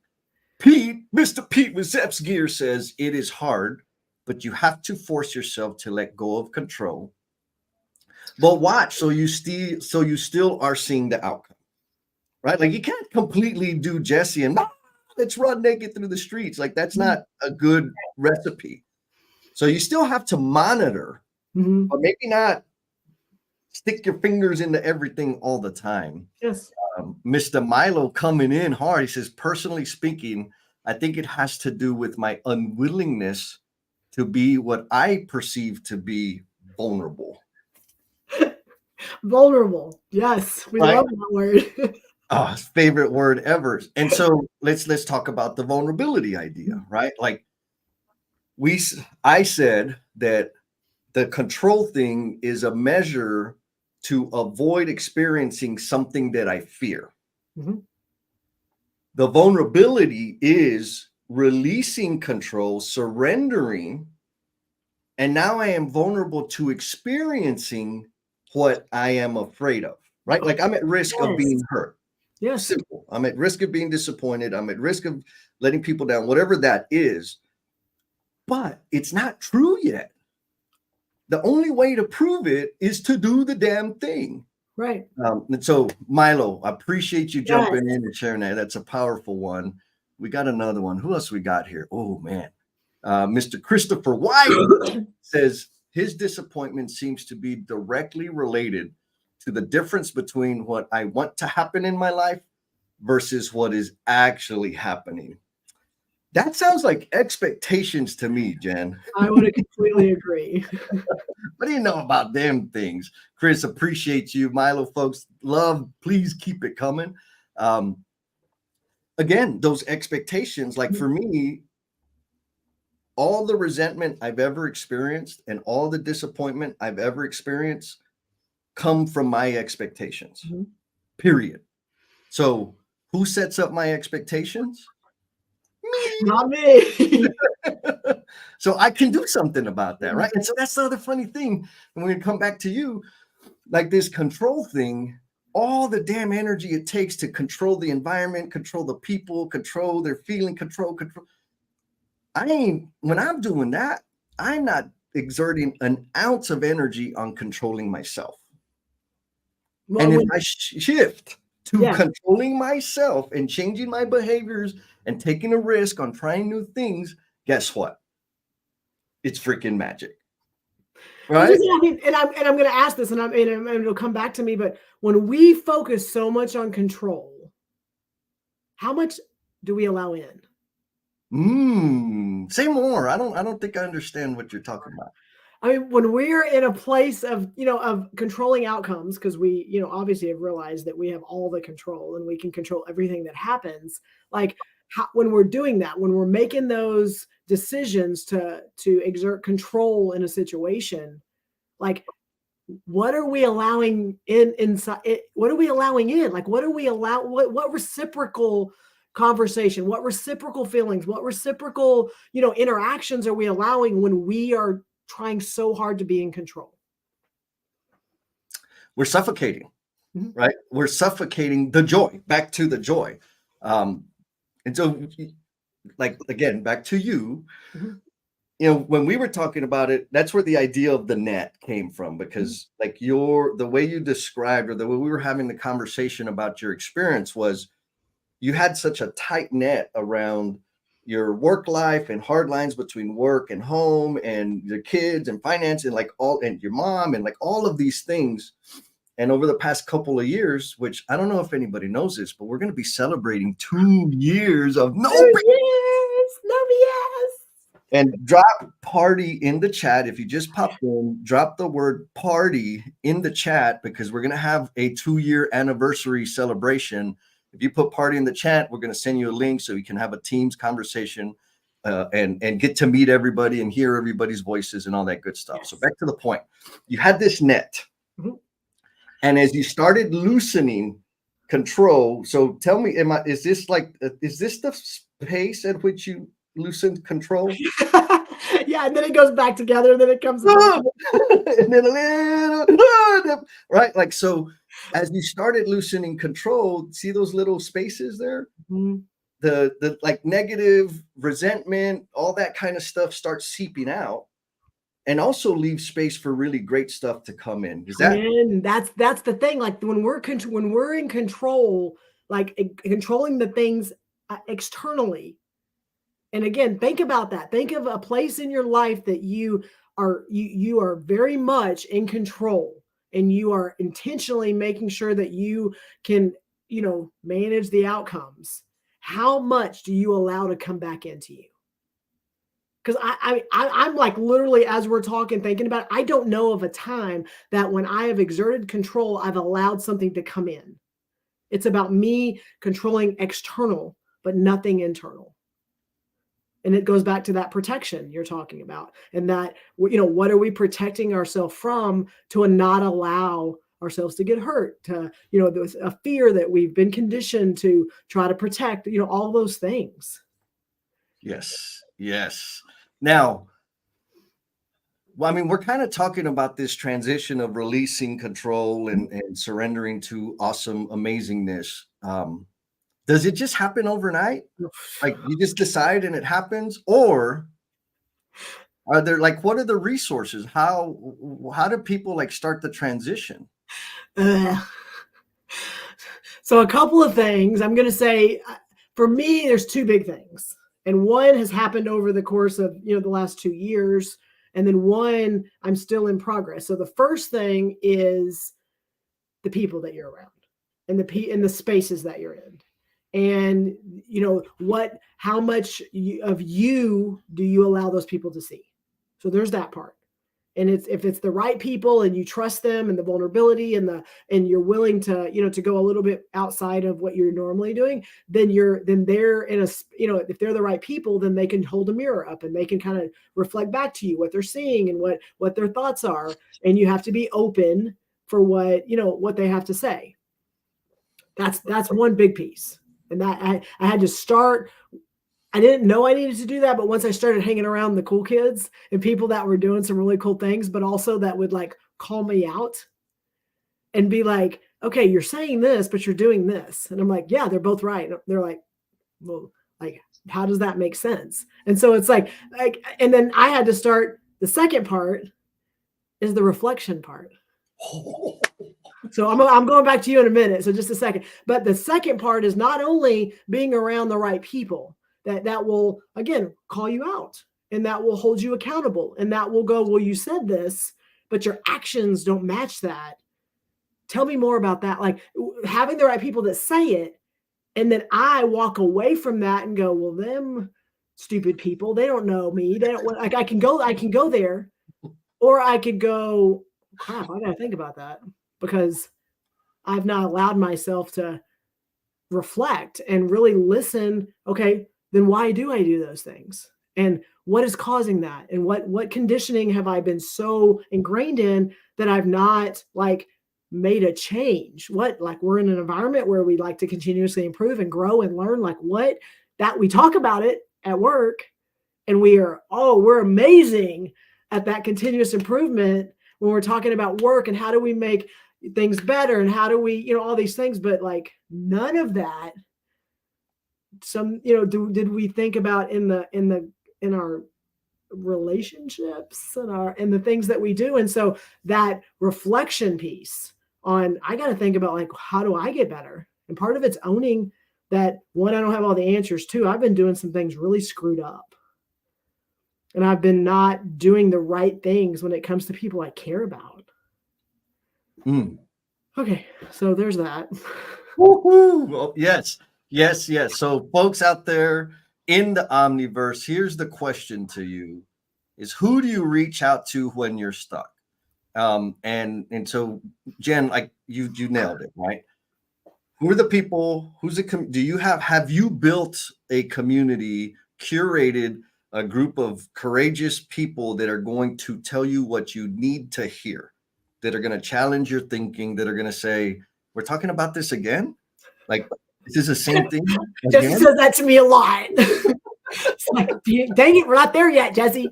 Pete with Zeps Gear says, it is hard, but you have to force yourself to let go of control. But watch, so you still are seeing the outcome, right? Like, you can't completely do Jesse and let's run naked through the streets. Like, that's not a good recipe. So you still have to monitor, but maybe not stick your fingers into everything all the time. Yes. Mr. Milo coming in hard. He says, personally speaking, I think it has to do with my unwillingness to be what I perceive to be vulnerable. Vulnerable. Yes. We love that word. Oh, favorite word ever. And so let's talk about the vulnerability idea, right? Like, I said that the control thing is a measure to avoid experiencing something that I fear. The vulnerability is releasing control, surrendering, and now I am vulnerable to experiencing what I am afraid of, right? Like, I'm at risk of being hurt. Yes. Simple. I'm at risk of being disappointed. I'm at risk of letting people down, whatever that is. But it's not true yet. The only way to prove it is to do the damn thing. Right. And so, Milo, I appreciate you jumping in and sharing that. That's a powerful one. We got another one. Who else we got here? Oh, man. Mr. Christopher White says his disappointment seems to be directly related to the difference between what I want to happen in my life versus what is actually happening. That sounds like expectations to me, Jen. I would completely agree. What do you know about them things? Chris, appreciate you. Milo, folks, love, please keep it coming. Again, those expectations, like for me, all the resentment I've ever experienced and all the disappointment I've ever experienced come from my expectations, period. So who sets up my expectations? Me. Not me. So I can do something about that, right? And so that's the other funny thing. And we're gonna come back to you, like this control thing, all the damn energy it takes to control the environment, control the people, control their feeling, control. When I'm doing that, I'm not exerting an ounce of energy on controlling myself. Well, and if I shift to controlling myself and changing my behaviors and taking a risk on trying new things, guess what? It's freaking magic. Right? I mean, and I'm going to ask this, and it'll come back to me. But when we focus so much on control, how much do we allow in? Say more. I don't think I understand what you're talking about. I mean, when we're in a place of, of controlling outcomes, because we, obviously have realized that we have all the control and we can control everything that happens. Like when we're doing that, when we're making those decisions to exert control in a situation, like what are we allowing inside it? What are we allowing in? Like, what reciprocal conversation, what reciprocal feelings, what reciprocal, interactions are we allowing when we are trying so hard to be in control? We're suffocating, right? We're suffocating the joy. Back to the joy. And so, like, again, back to you, Mhm. when we were talking about it, that's where the idea of the net came from, because like the way you described, or the way we were having the conversation about your experience, was you had such a tight net around your work life and hard lines between work and home and your kids and finance and like all, and your mom and like all of these things. And over the past couple of years, which I don't know if anybody knows this, but we're going to be celebrating 2 years of no 2 years, no BS. And drop party in the chat. If you just popped in, drop the word party in the chat, because we're going to have a 2-year anniversary celebration. If you put party in the chat, we're going to send you a link so you can have a Teams conversation and get to meet everybody and hear everybody's voices and all that good stuff. Yes. So back to the point. You had this net. Mhm. And as you started loosening control, so tell me, is this the pace at which you loosened control? Yeah, and then it goes back together, and then it comes back. And then a little, right? Like, so as you started loosening control, see those little spaces there? Mhm. The like negative resentment, all that kind of stuff starts seeping out, and also leave space for really great stuff to come in. Is that? And that's the thing. Like when we're in control, like controlling the things externally. And again, think about that. Think of a place in your life that you are very much in control, and you are intentionally making sure that you can, manage the outcomes. How much do you allow to come back into you? Because I'm like literally, as we're talking, thinking about it, I don't know of a time that when I have exerted control, I've allowed something to come in. It's about me controlling external, but nothing internal. And it goes back to that protection you're talking about, and that, what are we protecting ourselves from to not allow ourselves to get hurt, to, there's a fear that we've been conditioned to try to protect, all those things. Yes. Yes. Now, well, I mean, we're kind of talking about this transition of releasing control and surrendering to awesome amazingness. Does it just happen overnight? Like you just decide and it happens? Or are there, like, what are the resources? How do people like start the transition? So a couple of things I'm going to say. For me, there's two big things, and one has happened over the course of the last 2 years, and then one I'm still in progress. So the first thing is the people that you're around, and the spaces that you're in, and how much of you do you allow those people to see. So there's that part. And if it's the right people and you trust them and the vulnerability and you're willing to to go a little bit outside of what you're normally doing, then they're in a, if they're the right people, then they can hold a mirror up and they can kind of reflect back to you what they're seeing and what their thoughts are, and you have to be open for what they have to say. That's one big piece. And that I had to start. I didn't know I needed to do that, but once I started hanging around the cool kids and people that were doing some really cool things, but also that would like call me out and be like, okay, you're saying this, but you're doing this. And I'm like, yeah, they're both right. They're like, well, like, how does that make sense? And so it's like, and then I had to start. The second part is the reflection part. So I'm going back to you in a minute. So just a second. But the second part is not only being around the right people that will, again, call you out, and that will hold you accountable, and that will go, well, you said this, but your actions don't match that. Tell me more about that. Like having the right people that say it, and then I walk away from that and go, well, them stupid people, they don't know me. They don't, like, I can go there, or I could go, crap, I gotta think about that, because I've not allowed myself to reflect and really listen. Okay, then why do I do those things? And what is causing that? And what conditioning have I been so ingrained in that I've not like made a change? Like we're in an environment where we like to continuously improve and grow and learn, like what that we talk about it at work, and we're amazing at that continuous improvement when we're talking about work and how do we make things better and how do we, all these things, but like none of that did we think about in our relationships and the things that we do? And so that reflection piece on, I got to think about, like, how do I get better? And part of it's owning that, one, I don't have all the answers. Two, I've been doing some things really screwed up. And I've been not doing the right things when it comes to people I care about. Okay, so there's that. Woo-hoo. Well, yes. So folks out there in the Omniverse, here's the question to you is, who do you reach out to when you're stuck? And so Jen, like you nailed it, right? Who are the people? Have you built a community, curated a group of courageous people that are going to tell you what you need to hear, that are going to challenge your thinking, that are going to say, we're talking about this again? Like, this is the same thing Jesse again? says that to me a lot. It's like, dang it, we're not there yet, Jesse.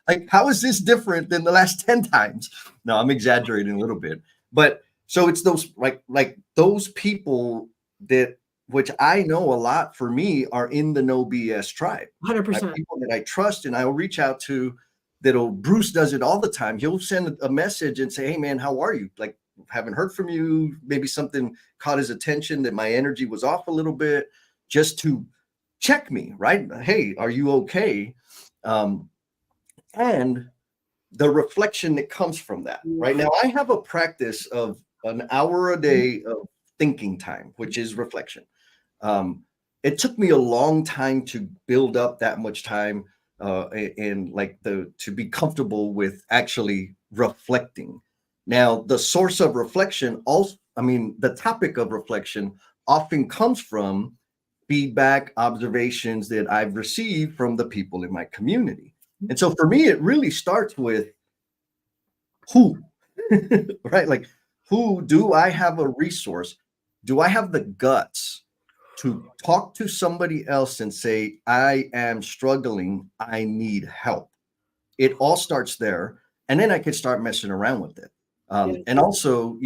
Like, how is this different than the last 10 times? No, I'm exaggerating a little bit. But so it's those like those people that, which I know a lot for me, are in the no BS tribe. 100%. People that I trust and I will reach out to. Bruce does it all the time. He'll send a message and say, hey man, how are you? Like, haven't heard from you. Maybe something caught his attention, that my energy was off a little bit, just to check me, right? Hey, are you okay? And the reflection that comes from that. Right now, I have a practice of an hour a day of thinking time, which is reflection. It took me a long time to build up that much time and to be comfortable with actually reflecting. Now, the source of reflection the topic of reflection often comes from feedback, observations that I've received from the people in my community. And so for me, it really starts with who, right? Like, who do I have a resource? Do I have the guts to talk to somebody else and say, I am struggling, I need help? It all starts there. And then I could start messing around with it. And also,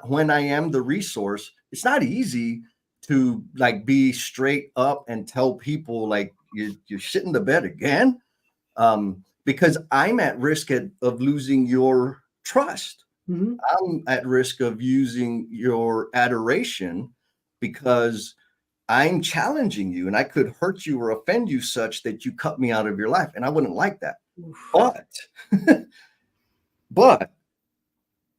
when I am the resource, it's not easy to like be straight up and tell people like, you're shitting the bed again. Because I'm at risk of losing your trust. Mm-hmm. I'm at risk of using your adoration because I'm challenging you, and I could hurt you or offend you such that you cut me out of your life. And I wouldn't like that. But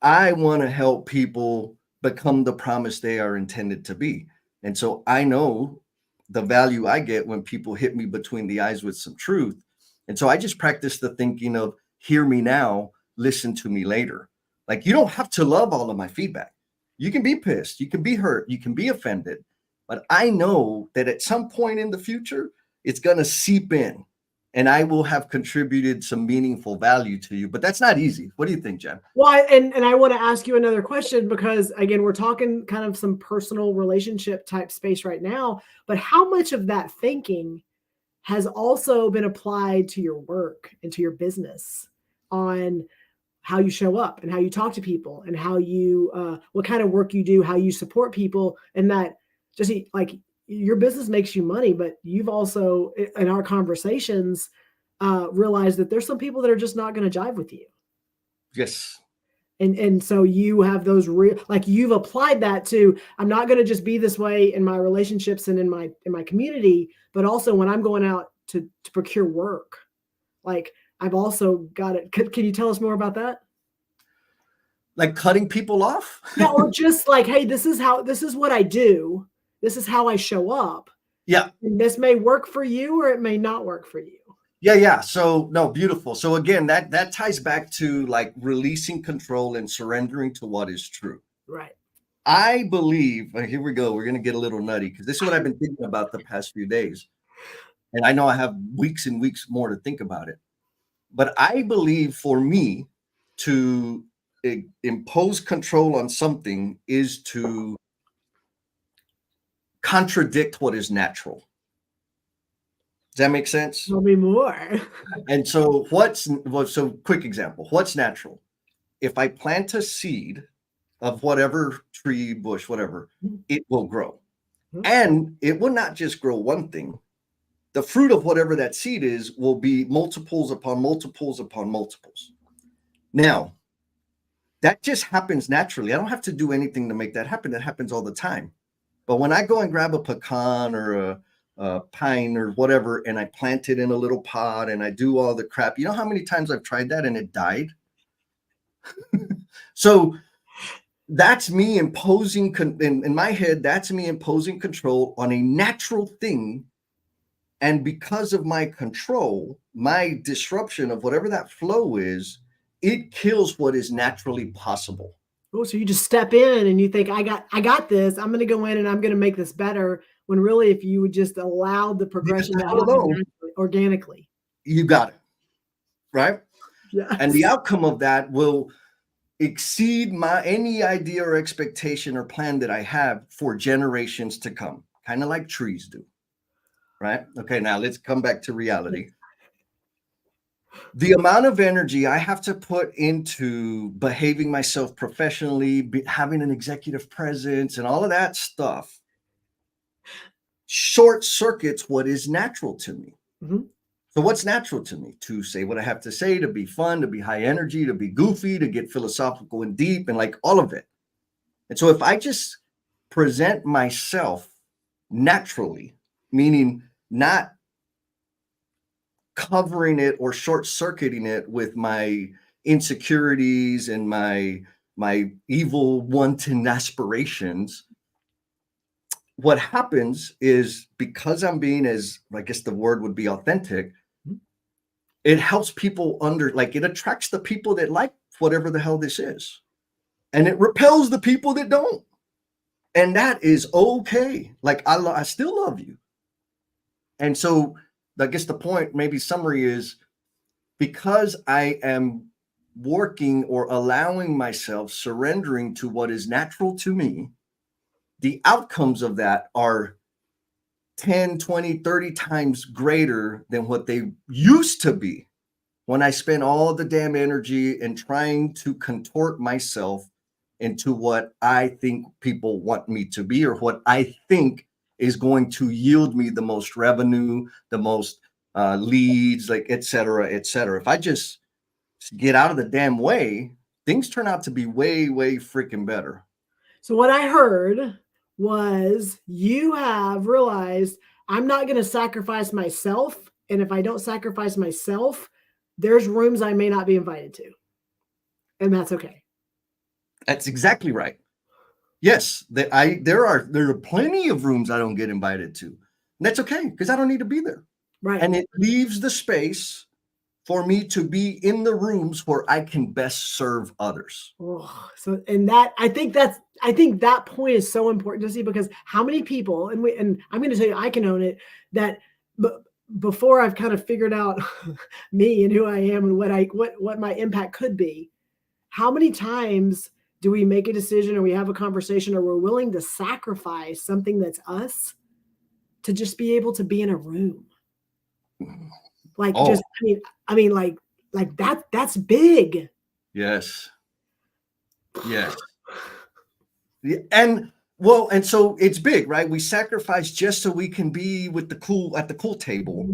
I want to help people become the promise they are intended to be. And so I know the value I get when people hit me between the eyes with some truth. And so I just practice the thinking of, hear me now, listen to me later. Like, you don't have to love all of my feedback. You can be pissed, you can be hurt, you can be offended. But I know that at some point in the future, it's going to seep in and I will have contributed some meaningful value to you. But that's not easy. What do you think, Jen? Well, and I want to ask you another question, because again, we're talking kind of some personal relationship type space right now, but how much of that thinking has also been applied to your work and to your business, on how you show up and how you talk to people and how you, what kind of work you do, how you support people, and that just like your business makes you money, but you've also, in our conversations, realized that there's some people that are just not going to jive with you. Yes. And so you have those real, like, you've applied that to, I'm not going to just be this way in my relationships and in my community, but also when I'm going out to procure work, like, I've also got it. Can you tell us more about that? Like cutting people off? Yeah, or just like, hey, this is what I do. This is how I show up. Yeah. And this may work for you or it may not work for you. Yeah. So no, beautiful. So again, that ties back to like releasing control and surrendering to what is true. Right. I believe, here we go. We're going to get a little nutty, because this is what I've been thinking about the past few days. And I know I have weeks and weeks more to think about it. But I believe for me to impose control on something is to contradict what is natural. Does that make sense? Tell me more. And so so quick example, what's natural? If I plant a seed of whatever tree, bush, whatever, it will grow. And it will not just grow one thing. The fruit of whatever that seed is will be multiples upon multiples upon multiples. Now, that just happens naturally. I don't have to do anything to make that happen. That happens all the time. But when I go and grab a pecan or a pine or whatever, and I plant it in a little pot and I do all the crap, you know how many times I've tried that and it died? So that's me imposing, in my head, that's me imposing control on a natural thing. And because of my control, my disruption of whatever that flow is, it kills what is naturally possible. Oh, so you just step in and you think, I got this. I'm going to go in and I'm going to make this better. When really, if you would just allow the progression to happen organically, you got it, right? Yeah. And the outcome of that will exceed any idea or expectation or plan that I have for generations to come, kind of like trees do, right? Okay, now let's come back to reality. The amount of energy I have to put into behaving myself professionally, having an executive presence, and all of that stuff short circuits what is natural to me. So what's natural to me? To say what I have to say, to be fun, to be high energy, to be goofy, to get philosophical and deep, and like all of it. And so if I just present myself naturally, meaning not covering it or short-circuiting it with my insecurities and my evil wanton aspirations, what happens is, because I'm being, as I guess the word would be, authentic, it helps people it attracts the people that like whatever the hell this is, and it repels the people that don't. And that is okay. Like, I still love you. And so I guess the point, maybe summary, is because I am working or allowing myself, surrendering to what is natural to me, the outcomes of that are 10, 20, 30 times greater than what they used to be when I spent all the damn energy in trying to contort myself into what I think people want me to be, or what I think is going to yield me the most revenue, the most leads, like et cetera, et cetera. If I just get out of the damn way, things turn out to be way, way freaking better. So what I heard was you have realized, I'm not going to sacrifice myself. And if I don't sacrifice myself, there's rooms I may not be invited to. And that's okay. That's exactly right. Yes, there are plenty of rooms I don't get invited to. And that's okay, because I don't need to be there. Right. And it leaves the space for me to be in the rooms where I can best serve others. Oh, so, and that, I think that point is so important to see, because how many people, and I'm going to tell you, I can own it, that before I've kind of figured out me and who I am and what my impact could be, how many times do we make a decision, or we have a conversation, or we're willing to sacrifice something that's us to just be able to be in a room? Like, just, I mean, like that's big. Yes. Yes. Yeah, and so it's big, right? We sacrifice just so we can be with the cool table,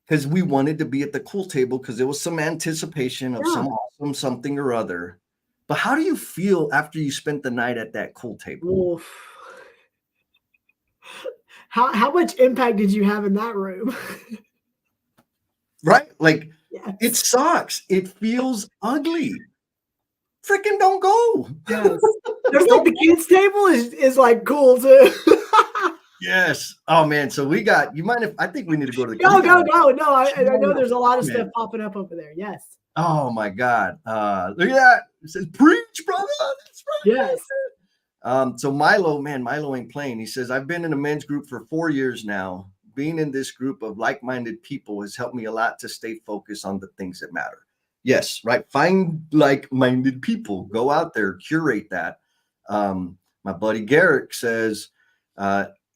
because we wanted to be at the cool table, because there was some anticipation of some awesome something or other. But how do you feel after you spent the night at that cool table? Oof. How much impact did you have in that room? Right? Like, yes. It sucks. It feels ugly. Freaking don't go. Yes. There's like the kids table is like cool too. Yes. Oh man. So we got, you mind if, I think we need to go to the go. No, I know there's a lot of stuff popping up over there. Yes. Oh my God. Look at that. It says preach, brother. That's right. Yes. So Milo ain't playing. He says, I've been in a men's group for 4 years now. Being in this group of like-minded people has helped me a lot to stay focused on the things that matter. Yes, right. Find like-minded people. Go out there, curate that. My buddy Garrick says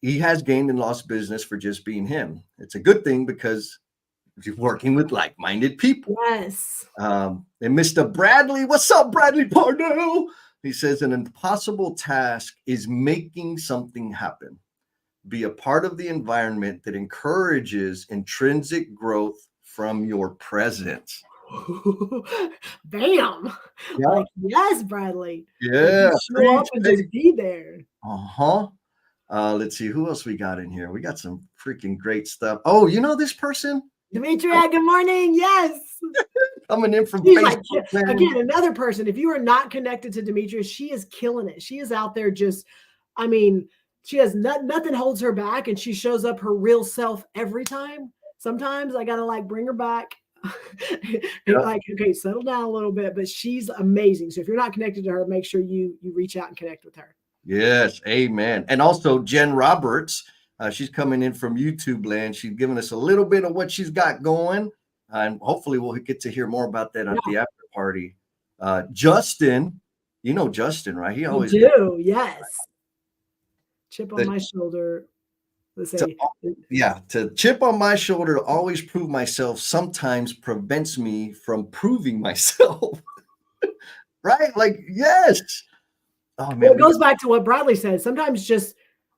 he has gained and lost business for just being him. It's a good thing, because you're working with like-minded people. Yes. And Mr. Bradley, what's up, Bradley Parnell? He says, an impossible task is making something happen. Be a part of the environment that encourages intrinsic growth from your presence. Bam. Yeah. Like, yes, Bradley. Like, Yeah. just show up and just be there. Uh-huh. Let's see who else we got in here. We got some freaking great stuff. Oh, you know this person? Demetria, good morning. Yes. Coming in from She's Facebook, like, again, another person. If you are not connected to Demetria, she is killing it. She is out there just, I mean, she has nothing holds her back, and she shows up her real self every time. Sometimes I gotta like bring her back. Like, okay, settle down a little bit, but she's amazing. So if you're not connected to her, make sure you reach out and connect with her. Yes, amen. And also Jen Roberts, she's coming in from YouTube land. She's giving us a little bit of what she's got going, and hopefully we'll get to hear more about that at the after party. Justin, you know Justin, right? He always do. Yes. Chip on my shoulder. Let's say, to chip on my shoulder to always prove myself sometimes prevents me from proving myself. Right? Like, yes. Oh man, well, it goes back to what Bradley said. Sometimes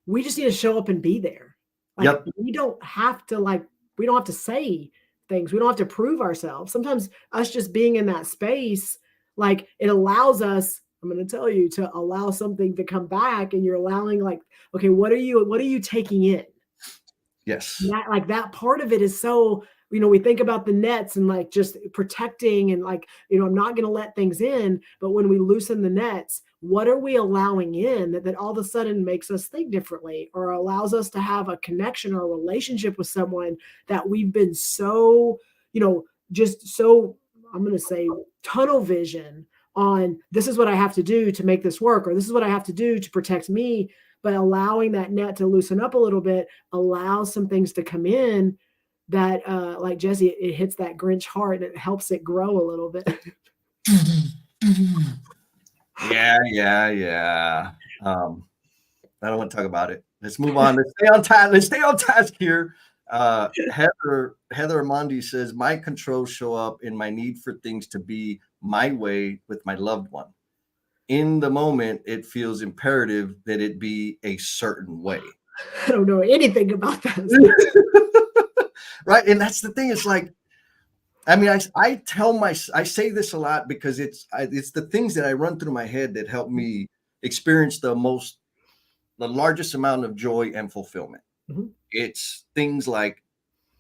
we just need to show up and be there. Like, we don't have to say things. We don't have to prove ourselves. Sometimes us just being in that space, like, it allows us, I'm going to tell you, to allow something to come back, and you're allowing, like, okay, what are you taking in? Yes. That part of it is so, we think about the nets and like just protecting and like, I'm not going to let things in. But when we loosen the nets, what are we allowing in that all of a sudden makes us think differently, or allows us to have a connection or a relationship with someone that we've been so, just so, I'm going to say, tunnel vision on, this is what I have to do to make this work, or this is what I have to do to protect me. But allowing that net to loosen up a little bit allows some things to come in that, like Jesse, it hits that Grinch heart and it helps it grow a little bit. Yeah. I don't want to talk about it. Let's move on. Let's stay on task. Let's stay on task here. Heather Armandi says, my controls show up in my need for things to be my way with my loved one. In the moment, it feels imperative that it be a certain way. I don't know anything about that. Right. And that's the thing. It's like, I mean, I say this a lot because it's the things that I run through my head that help me experience the largest amount of joy and fulfillment. Mm-hmm. It's things like,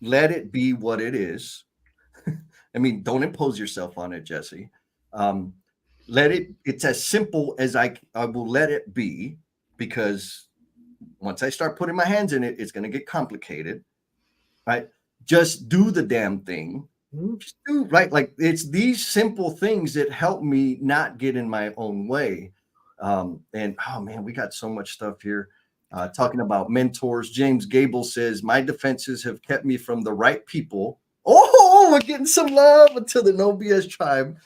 let it be what it is. I mean, don't impose yourself on it, Jesse. It's as simple as I will let it be, because once I start putting my hands in it, it's going to get complicated, right? Just do the damn thing. Just do, right? Like, it's these simple things that help me not get in my own way. And oh man, we got so much stuff here. Talking about mentors, James Gable says, my defenses have kept me from the right people. Oh, we're getting some love until the No BS tribe.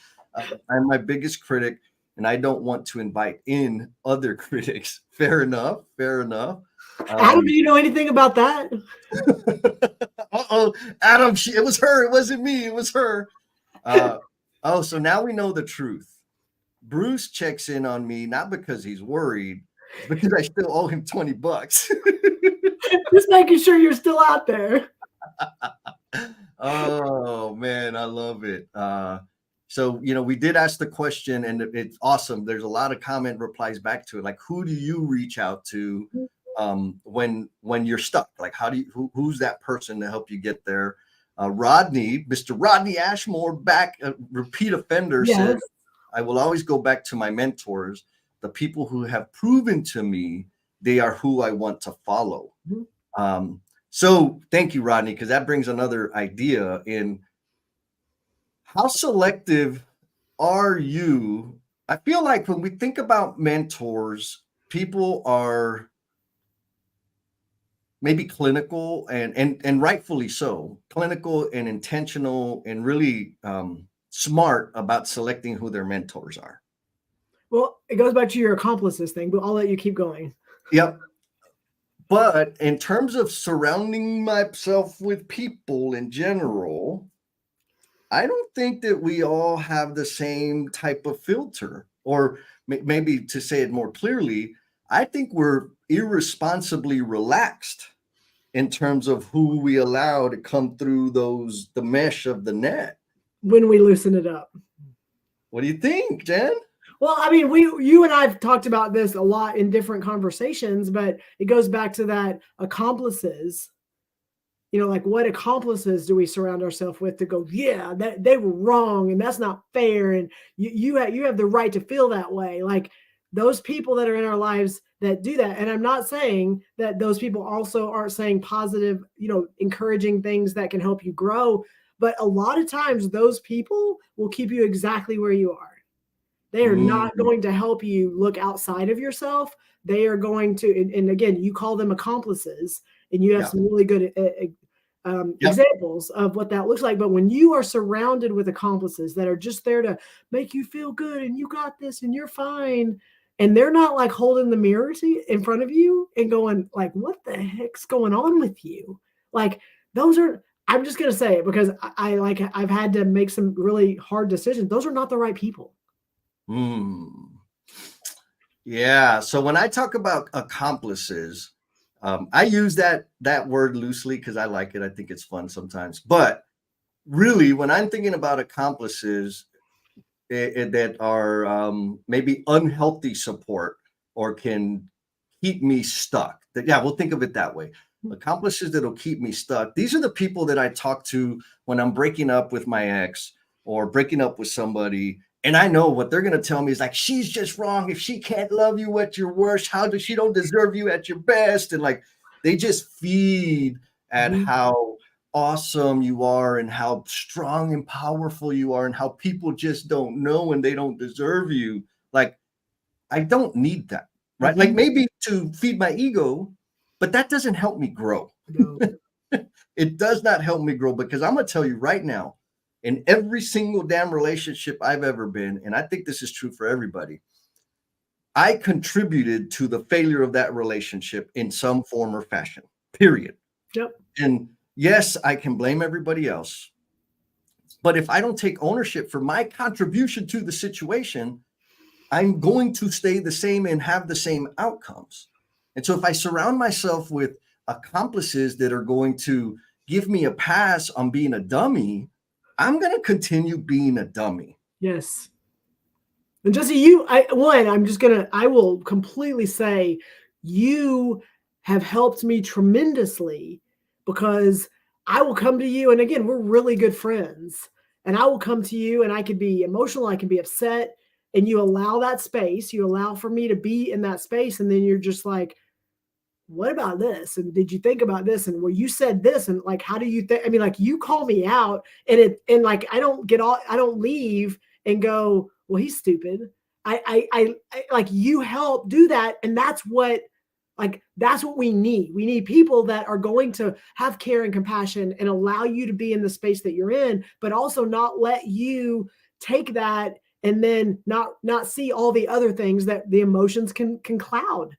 I'm my biggest critic, and I don't want to invite in other critics. Fair enough. Adam, do you know anything about that? Adam, it was her. It wasn't me. It was her. So now we know the truth. Bruce checks in on me, not because he's worried, because I still owe him $20. Just making sure you're still out there. Oh man, I love it. So, we did ask the question, and it's awesome. There's a lot of comment replies back to it. Like, who do you reach out to when you're stuck? Like, who's that person to help you get there? Mr. Rodney Ashmore, back repeat offender, says, I will always go back to my mentors, the people who have proven to me they are who I want to follow. Mm-hmm. So thank you, Rodney, because that brings another idea in. How selective are you? I feel like when we think about mentors, people are maybe clinical and rightfully so, clinical and intentional and really smart about selecting who their mentors are. Well, it goes back to your accomplices thing, but I'll let you keep going. Yep. But in terms of surrounding myself with people in general, I don't think that we all have the same type of filter, or maybe to say it more clearly, I think we're irresponsibly relaxed in terms of who we allow to come through the mesh of the net. When we loosen it up. What do you think, Jen? Well, I mean, you and I've talked about this a lot in different conversations, but it goes back to that accomplices. You know, like what accomplices do we surround ourselves with to go, yeah, that they were wrong and that's not fair, and you have the right to feel that way. Like those people that are in our lives that do that. And I'm not saying that those people also aren't saying positive, encouraging things that can help you grow, but a lot of times those people will keep you exactly where you are. They are not going to help you look outside of yourself. They are going to, and again, you call them accomplices, and you have some really good examples of what that looks like. But when you are surrounded with accomplices that are just there to make you feel good and you got this and you're fine, and they're not like holding the mirror in front of you and going like, what the heck's going on with you? Like those are, I'm just going to say it because I've had to make some really hard decisions. Those are not the right people. Yeah. So when I talk about accomplices, I use that word loosely because I like it. I think it's fun sometimes. But really, when I'm thinking about accomplices that are maybe unhealthy support or can keep me stuck, we'll think of it that way. Accomplices that'll keep me stuck. These are the people that I talk to when I'm breaking up with my ex or breaking up with somebody. And I know what they're going to tell me is like, she's just wrong. If she can't love you at your worst, how does she don't deserve you at your best? And like, they just feed at how awesome you are and how strong and powerful you are and how people just don't know and they don't deserve you. Like, I don't need that, right? Like maybe to feed my ego, but that doesn't help me grow. No. It does not help me grow because I'm going to tell you right now, in every single damn relationship I've ever been, and I think this is true for everybody, I contributed to the failure of that relationship in some form or fashion, period. Yep. And yes, I can blame everybody else. But if I don't take ownership for my contribution to the situation, I'm going to stay the same and have the same outcomes. And so if I surround myself with accomplices that are going to give me a pass on being a dummy, I'm going to continue being a dummy. Yes. And Jesse, I will completely say you have helped me tremendously because I will come to you. And again, we're really good friends. And I will come to you and I can be emotional. I can be upset. And you allow that space. You allow for me to be in that space. And then you're just like, what about this? And did you think about this? And well, you said this, and like, how do you think? I mean, like you call me out and like, I don't leave and go, well, he's stupid. I like you help do that. And that's what we need. We need people that are going to have care and compassion and allow you to be in the space that you're in, but also not let you take that and then not see all the other things that the emotions can cloud.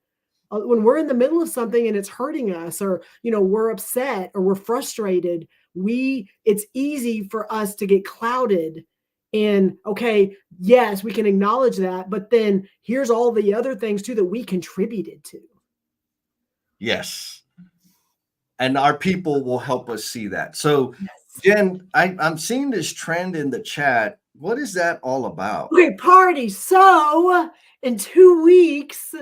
When we're in the middle of something and it's hurting us, or we're upset or we're frustrated, it's easy for us to get clouded. And okay, yes, we can acknowledge that, but then here's all the other things too that we contributed to. Yes. And our people will help us see that. So yes. Jen, I'm seeing this trend in the chat. What is that all about? Okay, party. So in 2 weeks,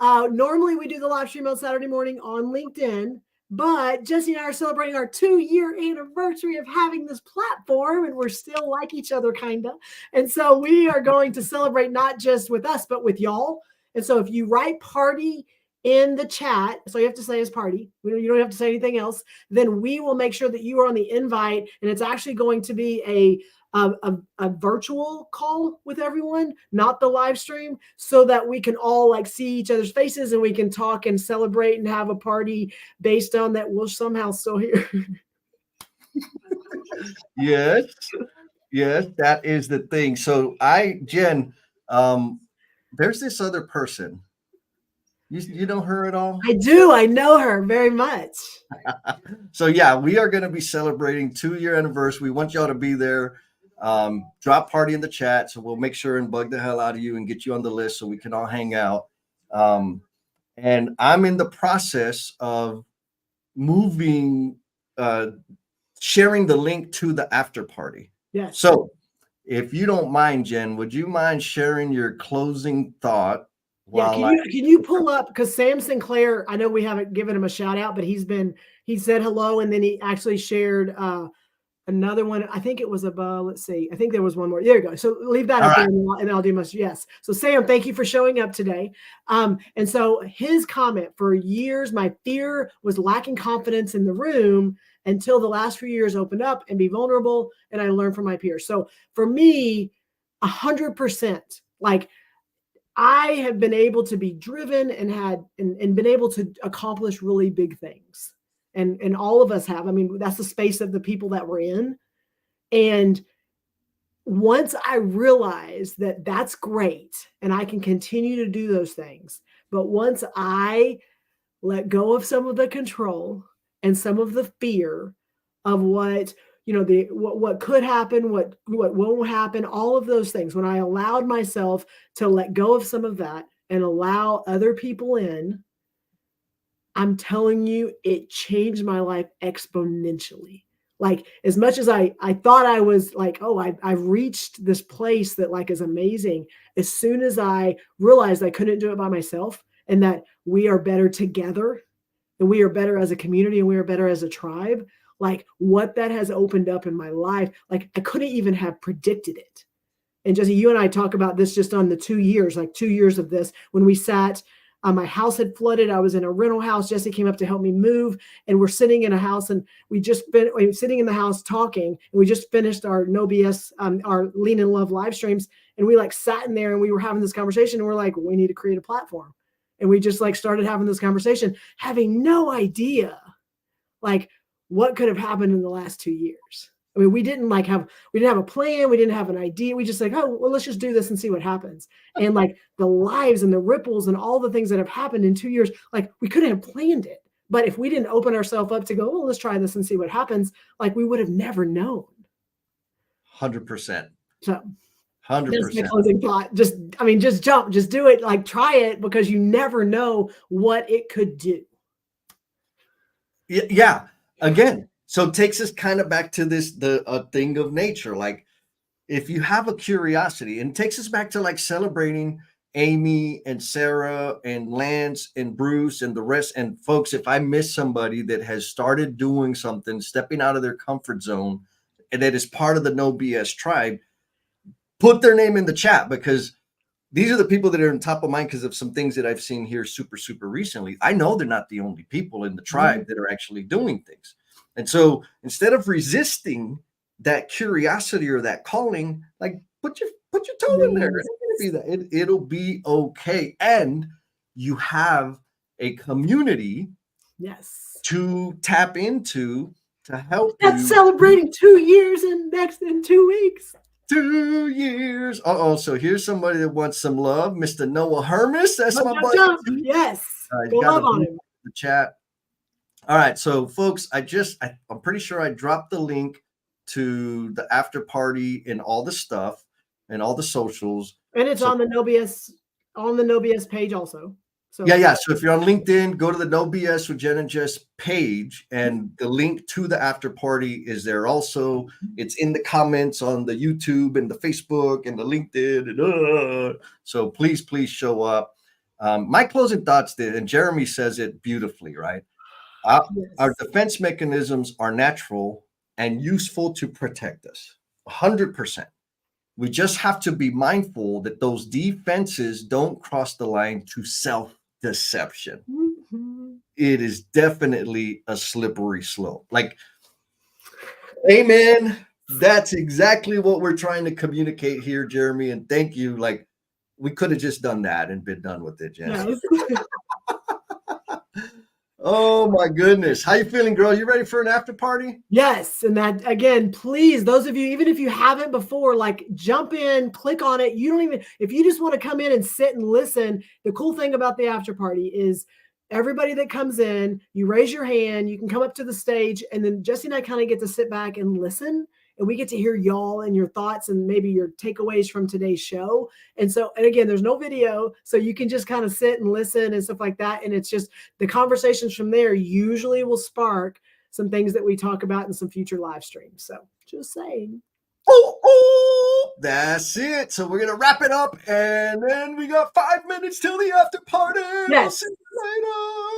normally we do the live stream on Saturday morning on LinkedIn, but Jesse and I are celebrating our 2-year anniversary of having this platform, and we're still like each other, kind of. And so we are going to celebrate not just with us, but with y'all. And so if you write party in the chat, so you have to say is party, you don't have to say anything else, then we will make sure that you are on the invite, and it's actually going to be a virtual call with everyone, not the live stream, so that we can all like see each other's faces and we can talk and celebrate and have a party based on that we're somehow still here. Yes, that is the thing. So Jen, there's this other person. You know her at all? I do. I know her very much. So yeah, we are going to be celebrating 2-year anniversary. We want y'all to be there. drop party in the chat. So we'll make sure and bug the hell out of you and get you on the list so we can all hang out. And I'm in the process of moving, sharing the link to the after party. Yes. So if you don't mind, Jen, would you mind sharing your closing thought? Yeah, can you pull up, because Sam Sinclair, I know we haven't given him a shout out, but he said hello, and then he actually shared another one. I think it was above. Let's see. I think there was one more. There you go. So leave that up there, and I'll do my yes. So Sam, thank you for showing up today. And so his comment: for years, my fear was lacking confidence in the room until the last few years opened up and be vulnerable, and I learned from my peers. So for me, 100%, like, I have been able to be driven and been able to accomplish really big things. And all of us have. I mean, that's the space of the people that we're in. And once I realized that that's great and I can continue to do those things, but once I let go of some of the control and some of the fear of what, what could happen, what won't happen, all of those things, when I allowed myself to let go of some of that and allow other people in, I'm telling you, it changed my life exponentially. Like, as much as I thought I was like, oh, I've reached this place that like is amazing. As soon as I realized I couldn't do it by myself and that we are better together and we are better as a community and we are better as a tribe, like what that has opened up in my life, like I couldn't even have predicted it. And Jesse, you and I talk about this just on the 2 years, like 2 years of this, when we sat, my house had flooded. I was in a rental house. Jesse came up to help me move, and we're sitting in a house, and we were sitting in the house talking, and we just finished our No BS, our Lean in Love live streams, and we like sat in there and we were having this conversation, and we're like, we need to create a platform. And we just like started having this conversation, having no idea like what could have happened in the last 2 years. I mean, we didn't have a plan. We didn't have an idea. We just like, oh, well, let's just do this and see what happens. And like the lives and the ripples and all the things that have happened in 2 years, like we couldn't have planned it. But if we didn't open ourselves up to go, well, let's try this and see what happens, like we would have never known. 100%. So 100%. That's my closing thought. Just jump, just do it. Like try it, because you never know what it could do. Yeah. Again, so it takes us kind of back to the thing of nature. Like if you have a curiosity, and it takes us back to like celebrating Amy and Sarah and Lance and Bruce and the rest. And folks, if I miss somebody that has started doing something, stepping out of their comfort zone, and that is part of the No BS tribe, put their name in the chat, because these are the people that are on top of mind because of some things that I've seen here super, super recently. I know they're not the only people in the tribe that are actually doing things. And so instead of resisting that curiosity or that calling, like put your toe in there. It's gonna be that. It'll be okay. And you have a community to tap into to help you. That's celebrating 2 years in 2 weeks. 2 years. So here's somebody that wants some love. Mr. Noah Hermes. That's my buddy. Yes. Go love on him. The chat. All right. So folks, I'm pretty sure I dropped the link to the after party and all the stuff and all the socials. And it's on the No BS page also. So yeah. So if you're on LinkedIn, go to the No BS with Jen and Jess page, and the link to the after party is there also. It's in the comments on the YouTube and the Facebook and the LinkedIn. And, so please show up. My closing thoughts did, and Jeremy says it beautifully, right? Our defense mechanisms are natural and useful to protect us, 100%. We just have to be mindful that those defenses don't cross the line to self-deception. It is definitely a slippery slope. Like, amen. That's exactly what we're trying to communicate here, Jeremy. And thank you. Like, we could have just done that and been done with it, Jen. Yes. Oh my goodness. How you feeling, girl? You ready for an after party? Yes. And that, again, please, those of you, even if you haven't before, like jump in, click on it. You don't even, if you just want to come in and sit and listen, the cool thing about the after party is everybody that comes in, you raise your hand, you can come up to the stage, and then Jesse and I kind of get to sit back and listen and we get to hear y'all and your thoughts and maybe your takeaways from today's show. And again, there's no video, so you can just kind of sit and listen and stuff like that. And it's just the conversations from there usually will spark some things that we talk about in some future live streams. So just saying. That's it. So we're gonna wrap it up, and then we got 5 minutes till the after party. Yes. We'll see you later.